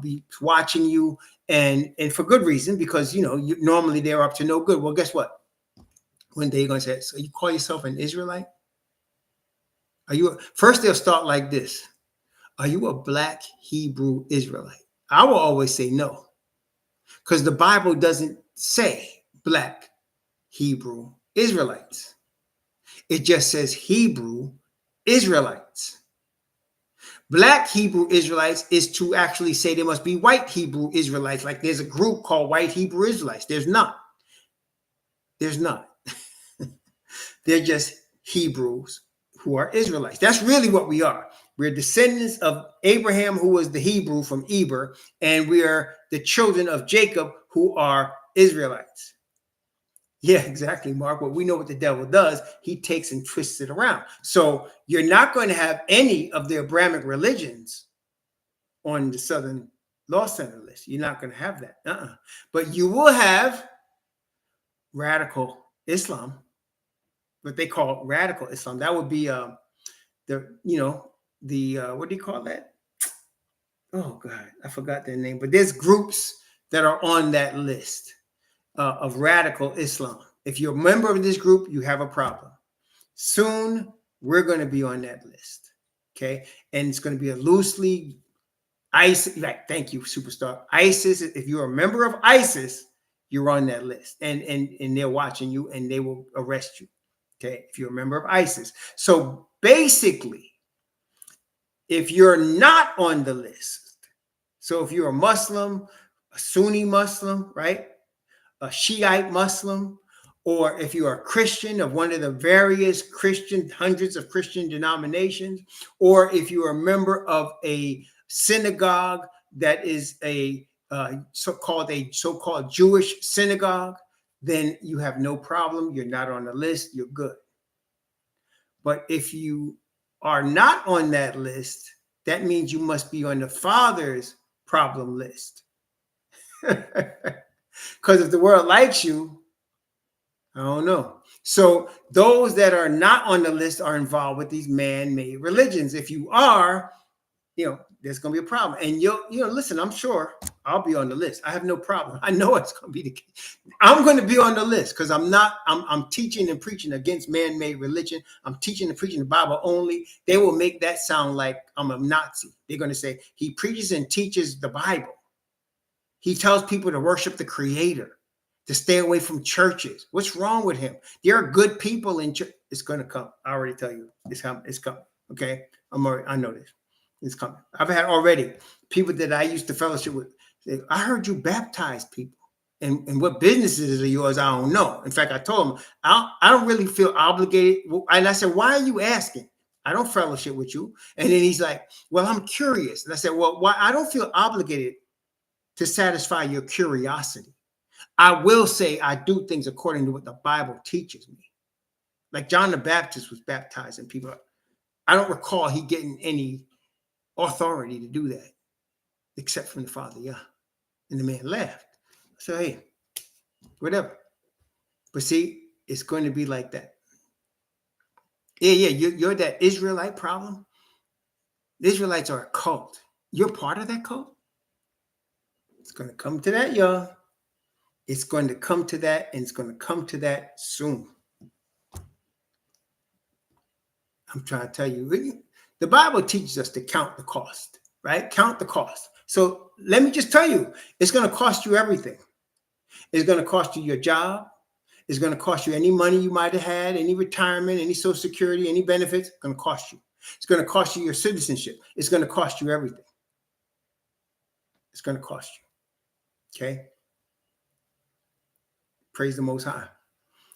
be watching you, and for good reason, because normally they're up to no good. Well, guess what? One day you're going to say, so you call yourself an Israelite? First they'll start like this. Are you a black Hebrew Israelite? I will always say no, because the Bible doesn't say black Hebrew Israelites. It just says Hebrew Israelites. Black Hebrew Israelites is to actually say there must be white Hebrew Israelites. Like there's a group called white Hebrew Israelites. There's not. They're just Hebrews who are Israelites. That's really what we are. We're descendants of Abraham, who was the Hebrew from Eber, and we are the children of Jacob, who are Israelites. Yeah, exactly, Mark. Well, we know what the devil does. He takes and twists it around. So you're not going to have any of the Abrahamic religions on the Southern Law Center list. You're not going to have that. But you will have radical Islam, what they call radical Islam. That would be what do you call that? Oh God, I forgot their name. But there's groups that are on that list of radical Islam. If you're a member of this group, you have a problem. Soon we're going to be on that list. Okay, and it's going to be a loosely ISIS. Like, thank you, superstar. ISIS. If you're a member of ISIS, you're on that list, and they're watching you, and they will arrest you. Okay, if you're a member of ISIS. So basically, if you're not on the list, so if you're a Muslim, a Sunni Muslim, right, a Shiite Muslim, or if you're a Christian of one of the various hundreds of Christian denominations, or if you're a member of a synagogue that is a so-called Jewish synagogue, then you have no problem. You're not on the list. You're good. But if you are not on that list, that means you must be on the Father's problem list. Because if the world likes you, I don't know. So those that are not on the list are involved with these man-made religions. If you are, there's going to be a problem. And listen, I'm sure I'll be on the list. I have no problem. I know it's going to be the case. I'm going to be on the list because I'm teaching and preaching against man-made religion. I'm teaching and preaching the Bible only. They will make that sound like I'm a Nazi. They're going to say he preaches and teaches the Bible. He tells people to worship the Creator, to stay away from churches. What's wrong with him? There are good people in church. It's going to come. I already tell you. It's coming. Okay? I know this. It's coming. I've had already people that I used to fellowship with say, I heard you baptize people. And what businesses are yours? I don't know. In fact, I told him, I don't really feel obligated. And I said, why are you asking? I don't fellowship with you. And then he's like, well, I'm curious. And I said, well, why? I don't feel obligated to satisfy your curiosity. I will say I do things according to what the Bible teaches me. Like John the Baptist was baptizing people. I don't recall he getting any authority to do that, except from the Father, yeah. And the man laughed. So, hey, whatever. But see, it's going to be like that. Yeah, you're that Israelite problem. The Israelites are a cult. You're part of that cult. It's going to come to that, y'all. It's going to come to that, and it's going to come to that soon. I'm trying to tell you, the Bible teaches us to count the cost, right? Count the cost. So let me just tell you, it's going to cost you everything. It's going to cost you your job. It's going to cost you any money you might have had, any retirement, any Social Security, any benefits. It's going to cost you. It's going to cost you your citizenship. It's going to cost you everything. It's going to cost you. Okay? Praise the Most High.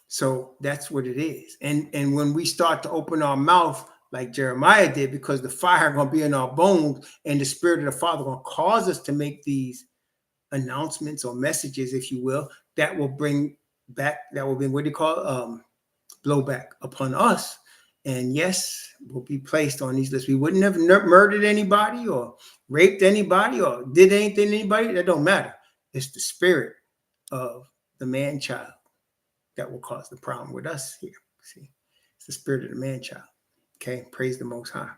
So that's what it is. And when we start to open our mouth like Jeremiah did, because the fire going to be in our bones and the Spirit of the Father going to cause us to make these announcements or messages, if you will, that will bring what do you call blowback upon us. And yes, we'll be placed on these lists. We wouldn't have murdered anybody or raped anybody or did anything to anybody. That don't matter. It's the spirit of the man-child that will cause the problem with us here. See, it's the spirit of the man-child. Okay, praise the Most High.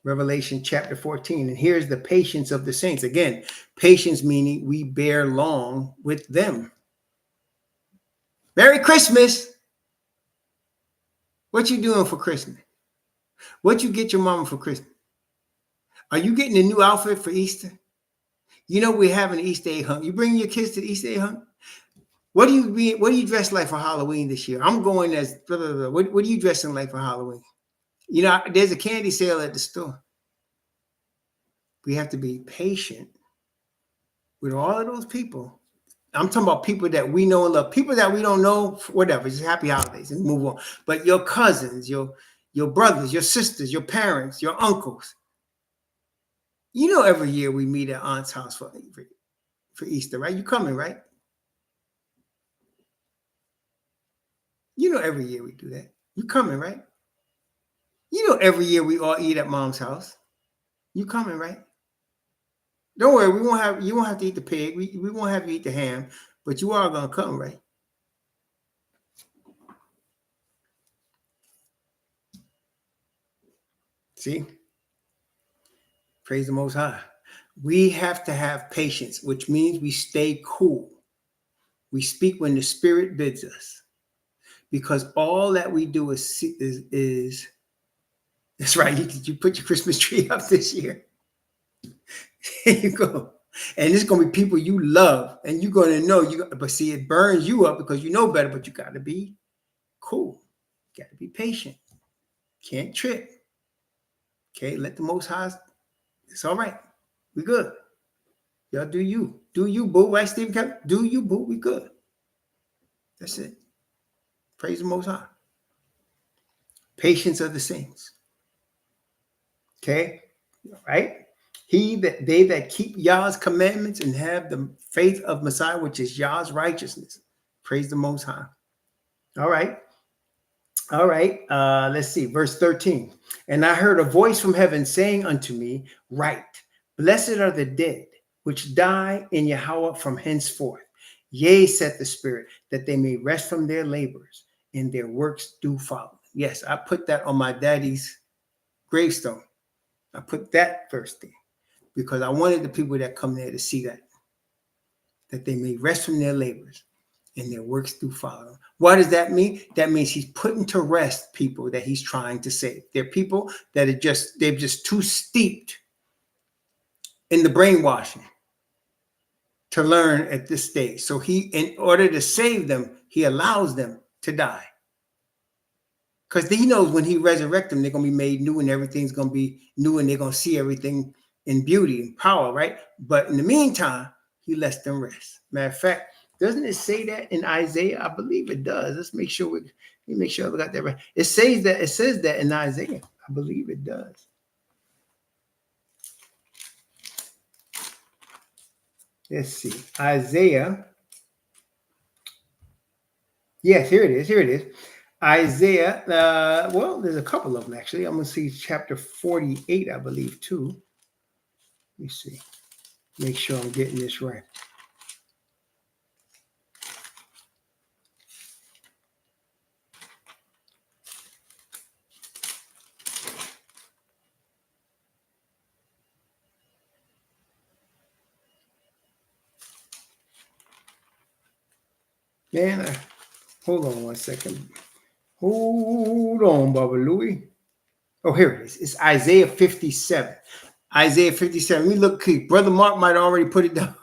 Revelation chapter 14. And here's the patience of the saints. Again, patience meaning we bear long with them. Merry Christmas. What you doing for Christmas? What you get your mama for Christmas? Are you getting a new outfit for Easter? You know we're having an Easter egg hunt. You bring your kids to the Easter egg hunt? What do you dress like for Halloween this year? I'm going as blah, blah, blah. What are you dressing like for Halloween? You know, there's a candy sale at the store. We have to be patient with all of those people. I'm talking about people that we know and love. People that we don't know, whatever. Just happy holidays and move on. But your cousins, your brothers, your sisters, your parents, your uncles, You know, every year we meet at Aunt's house for Easter, right? You coming, right? You know, every year we do that. You coming, right? You know, every year we all eat at Mom's house. You coming, right? Don't worry, you won't have to eat the pig. We won't have you eat the ham, but you are gonna come, right? See? Praise the Most High. We have to have patience, which means we stay cool. We speak when the Spirit bids us, because all that we do is that's right. You put your Christmas tree up this year. There you go. And it's gonna be people you love, and you're gonna know but see, it burns you up because you know better, but you gotta be cool. You gotta be patient. Can't trip. Okay, let the Most High. It's all right. We good. Y'all do you. Do you, boo. Right, Stephen Kevin? Do you, boo. We good. That's it. Praise the Most High. Patience of the saints. Okay? Right? They that keep Yah's commandments and have the faith of Messiah, which is Yah's righteousness. Praise the Most High. All right. All right. Let's see. Verse 13. And I heard a voice from heaven saying unto me, write, blessed are the dead, which die in Yahweh from henceforth. Yea, saith the Spirit, that they may rest from their labors, and their works do follow. Yes, I put that on my daddy's gravestone. I put that verse there because I wanted the people that come there to see that they may rest from their labors, and their works do follow. What does that mean? That means he's putting to rest people that he's trying to save. They're people that they're just too steeped in the brainwashing to learn at this stage. So in order to save them, he allows them to die. Because he knows when he resurrects them, they're going to be made new and everything's going to be new and they're going to see everything in beauty and power, right? But in the meantime, he lets them rest. Matter of fact, doesn't it say that in Isaiah? I believe it does. Let's make sure I got that right. It says that in Isaiah. I believe it does. Let's see. Isaiah. Yes, here it is. Here it is. Isaiah. Well, there's a couple of them actually. I'm going to see chapter 48, I believe, too. Let me see. Make sure I'm getting this right. Man, hold on one second. Hold on, Baba Louie. Oh, here it is. It's Isaiah 57. Isaiah 57. Let me look. Brother Mark might already put it down.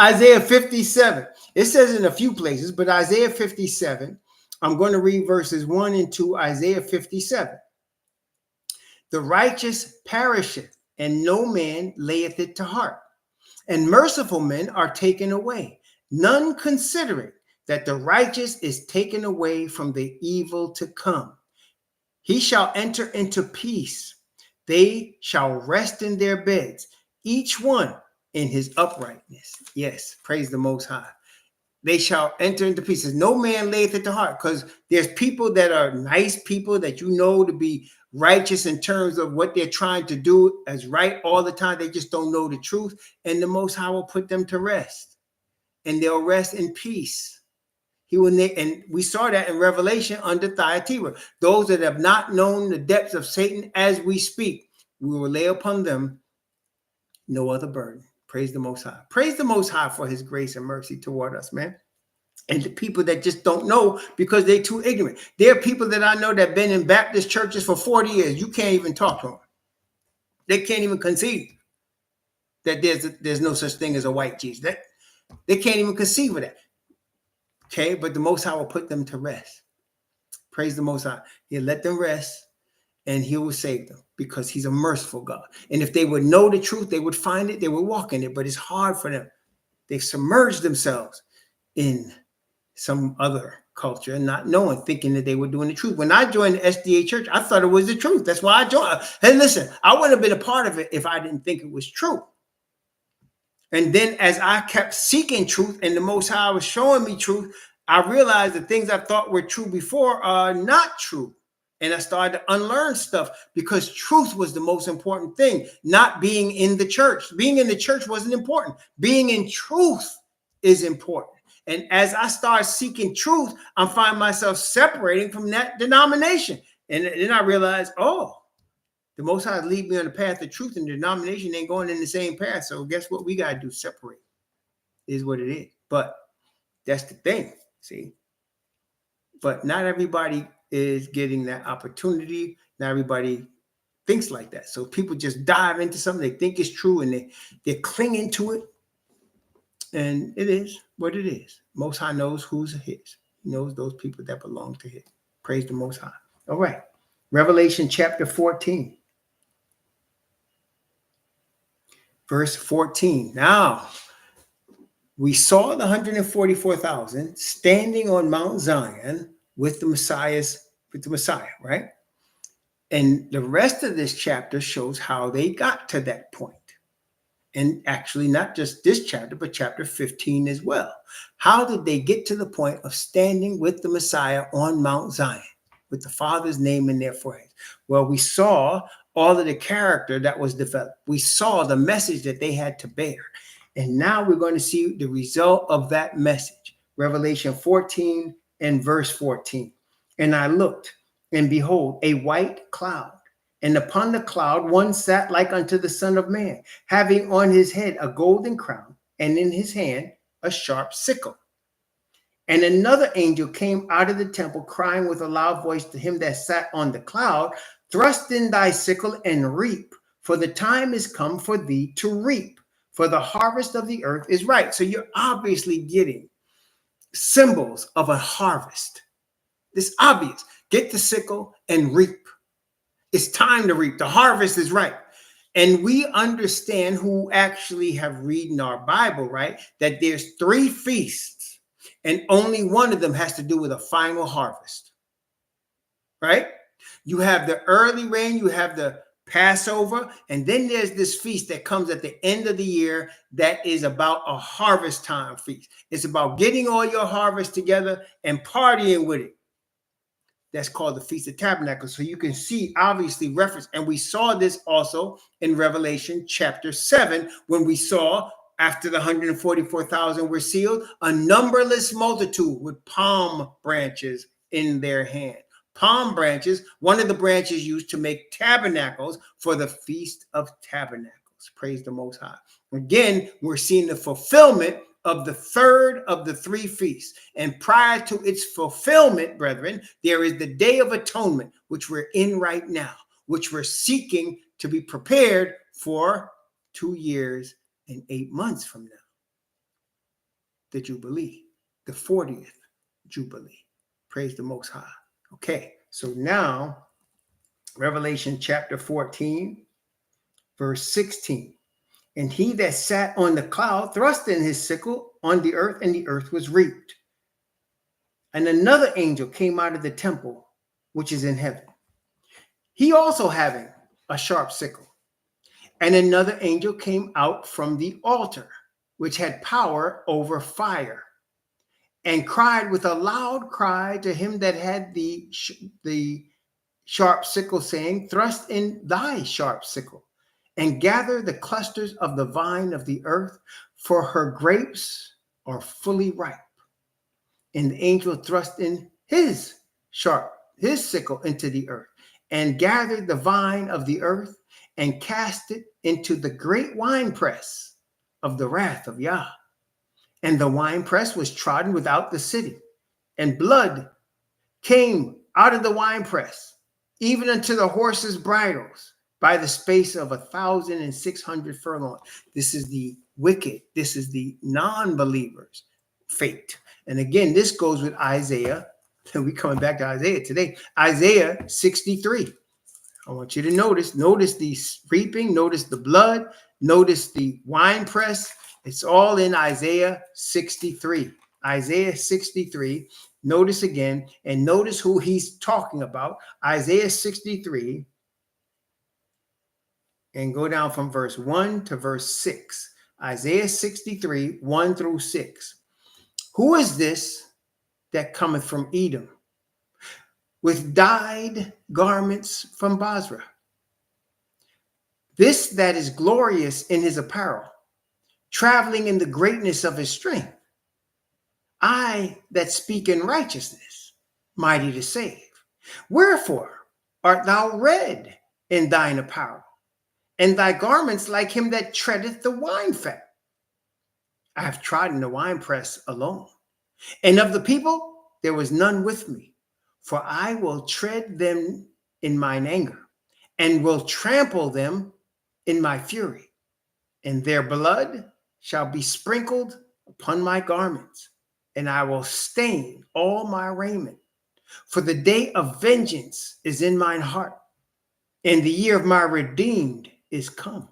Isaiah 57. It says in a few places, but Isaiah 57. I'm going to read verses 1 and 2. Isaiah 57. The righteous perisheth, and no man layeth it to heart. And merciful men are taken away, none considering that the righteous is taken away from the evil to come. He shall enter into peace. They shall rest in their beds, each one in his uprightness. Yes, praise the Most High. They shall enter into peace. No man layeth it to heart, because there's people that are nice people that you know to be righteous in terms of what they're trying to do as right all the time. They just don't know the truth. And the Most High will put them to rest, and they'll rest in peace. And we saw that in Revelation under Thyatira. Those that have not known the depths of Satan as we speak, we will lay upon them no other burden. Praise the Most High. Praise the Most High for his grace and mercy toward us, man. And the people that just don't know because they're too ignorant. There are people that I know that have been in Baptist churches for 40 years. You can't even talk to them. They can't even conceive that there's no such thing as a white Jesus. They can't even conceive of that. Okay, but the Most High will put them to rest. Praise the Most High. He'll let them rest, and he will save them because he's a merciful God. And if they would know the truth, they would find it, they would walk in it, but it's hard for them. They've submerged themselves in some other culture, not knowing, thinking that they were doing the truth. When I joined the SDA church, I thought it was the truth. That's why I joined. Hey, listen, I wouldn't have been a part of it if I didn't think it was true. And then as I kept seeking truth and the Most High was showing me truth, I realized the things I thought were true before are not true. And I started to unlearn stuff because truth was the most important thing, not being in the church. Being in the church wasn't important. Being in truth is important. And as I start seeking truth, I'm finding myself separating from that denomination. And then I realized, oh, the Most High lead me on the path of truth, and the denomination ain't going in the same path. So guess what we got to do? Separate is what it is. But that's the thing, see? But not everybody is getting that opportunity. Not everybody thinks like that. So people just dive into something they think is true, and they're clinging to it. And it is what it is. Most High knows who's his. He knows those people that belong to him. Praise the Most High. All right. Revelation chapter 14. Verse 14. Now, we saw the 144,000 standing on Mount Zion with the Messiah, right? And the rest of this chapter shows how they got to that point. And actually, not just this chapter, but chapter 15 as well. How did they get to the point of standing with the Messiah on Mount Zion with the Father's name in their foreheads? Well, we saw all of the character that was developed. We saw the message that they had to bear. And now we're going to see the result of that message. Revelation 14 and verse 14. And I looked, and behold, a white cloud. And upon the cloud one sat like unto the Son of Man, having on his head a golden crown, and in his hand a sharp sickle. And another angel came out of the temple, crying with a loud voice to him that sat on the cloud, thrust in thy sickle and reap, for the time is come for thee to reap, for the harvest of the earth is ripe. So you're obviously getting symbols of a harvest. It's obvious. Get the sickle and reap. It's time to reap. The harvest is ripe. And we understand, who actually have read in our Bible, right, that there's 3 feasts, and only one of them has to do with a final harvest, right? You have the early rain, you have the Passover, and then there's this feast that comes at the end of the year that is about a harvest time feast. It's about getting all your harvest together and partying with it. That's called the Feast of Tabernacles. So you can see, obviously, reference. And we saw this also in Revelation chapter 7, when we saw, after the 144,000 were sealed, a numberless multitude with palm branches in their hand. Palm branches, one of the branches used to make tabernacles for the Feast of Tabernacles. Praise the Most High. Again, we're seeing the fulfillment of the third of the 3 feasts. And prior to its fulfillment, brethren, there is the Day of Atonement, which we're in right now, which we're seeking to be prepared for 2 years and 8 months from now. The Jubilee, the 40th Jubilee. Praise the Most High. Okay, so now, Revelation chapter 14, verse 16. And he that sat on the cloud thrust in his sickle on the earth, and the earth was reaped. And another angel came out of the temple, which is in heaven, he also having a sharp sickle. And another angel came out from the altar, which had power over fire, and cried with a loud cry to him that had the sharp sickle, saying, thrust in thy sharp sickle, and gather the clusters of the vine of the earth, for her grapes are fully ripe. And the angel thrust in his sickle into the earth, and gathered the vine of the earth, and cast it into the great winepress of the wrath of Yah. And the winepress was trodden without the city, and blood came out of the winepress, even unto the horses' bridles, by the space of 1,600 furlongs. This is the wicked. This is the non-believers' fate. And again, this goes with Isaiah. And we're coming back to Isaiah today. Isaiah 63. I want you to notice the reaping, notice the blood, notice the winepress. It's all in Isaiah 63. Isaiah 63. Notice again, and notice who he's talking about. Isaiah 63, and go down from verse 1 to verse 6. Isaiah 63, 1 through 6. Who is this that cometh from Edom, with dyed garments from Basra? This that is glorious in his apparel, traveling in the greatness of his strength. I that speak in righteousness, mighty to save. Wherefore art thou red in thine apparel, and thy garments like him that treadeth the wine fat? I have trodden the winepress alone, and of the people there was none with me. For I will tread them in mine anger, and will trample them in my fury, and their blood shall be sprinkled upon my garments, and I will stain all my raiment. For the day of vengeance is in mine heart, and the year of my redeemed is come.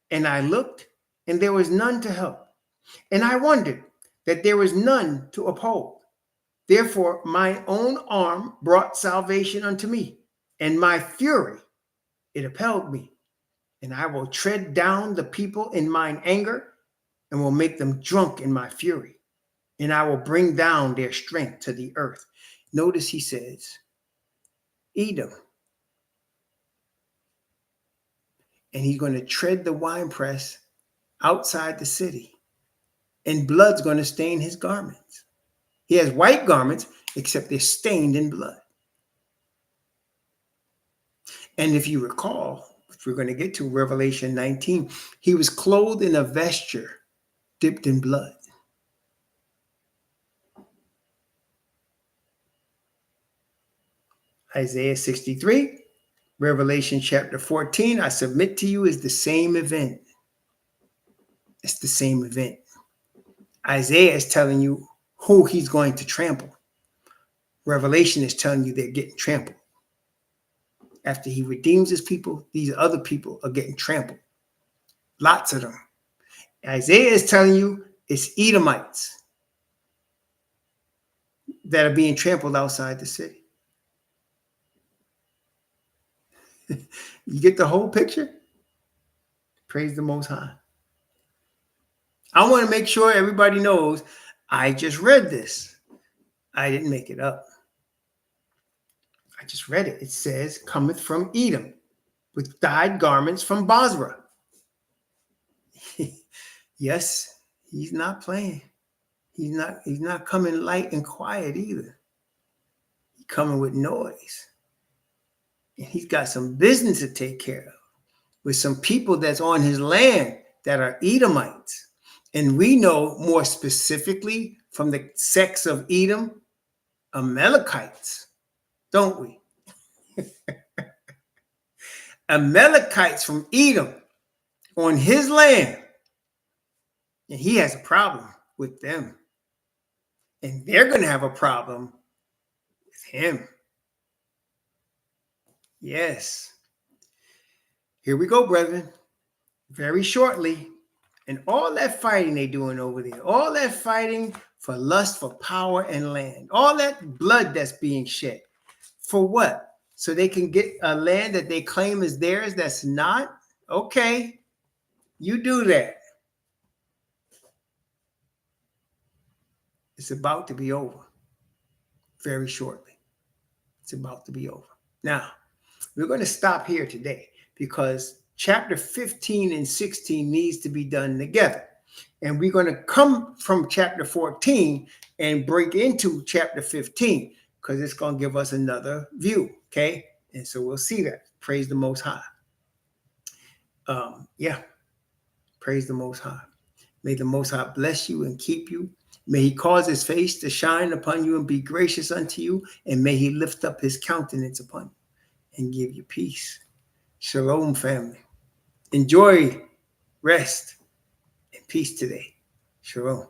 And I looked, and there was none to help, and I wondered that there was none to uphold. Therefore mine own arm brought salvation unto me, and my fury, it upheld me. And I will tread down the people in mine anger, and will make them drunk in my fury, and I will bring down their strength to the earth. Notice he says, Edom. And he's going to tread the winepress outside the city, and blood's going to stain his garments. He has white garments, except they're stained in blood. And if you recall, which we're going to get to Revelation 19, he was clothed in a vesture dipped in blood. Isaiah 63, Revelation chapter 14, I submit to you, is the same event. It's the same event. Isaiah is telling you who he's going to trample. Revelation is telling you they're getting trampled. After he redeems his people, these other people are getting trampled. Lots of them. Isaiah is telling you it's Edomites that are being trampled outside the city. You get the whole picture? Praise the Most High. I want to make sure everybody knows I just read this. I didn't make it up. I just read it. It says, cometh from Edom, with dyed garments from Basra. Yes, he's not playing. He's not coming light and quiet either. He's coming with noise. And he's got some business to take care of with some people that's on his land that are Edomites. And we know more specifically from the sex of Edom, Amalekites, don't we? Amalekites from Edom on his land. And he has a problem with them. And they're going to have a problem with him. Yes. Here we go, brethren. Very shortly. And all that fighting they're doing over there, all that fighting for lust, for power and land, all that blood that's being shed. For what? So they can get a land that they claim is theirs that's not? Okay. You do that. It's about to be over. Very shortly. It's about to be over. Now, we're going to stop here today because chapter 15 and 16 needs to be done together. And we're going to come from chapter 14 and break into chapter 15 because it's going to give us another view. Okay. And so we'll see that. Praise the Most High. Praise the Most High. May the Most High bless you and keep you. May he cause his face to shine upon you and be gracious unto you. And may he lift up his countenance upon you and give you peace. Shalom, family. Enjoy rest and peace today. Shalom.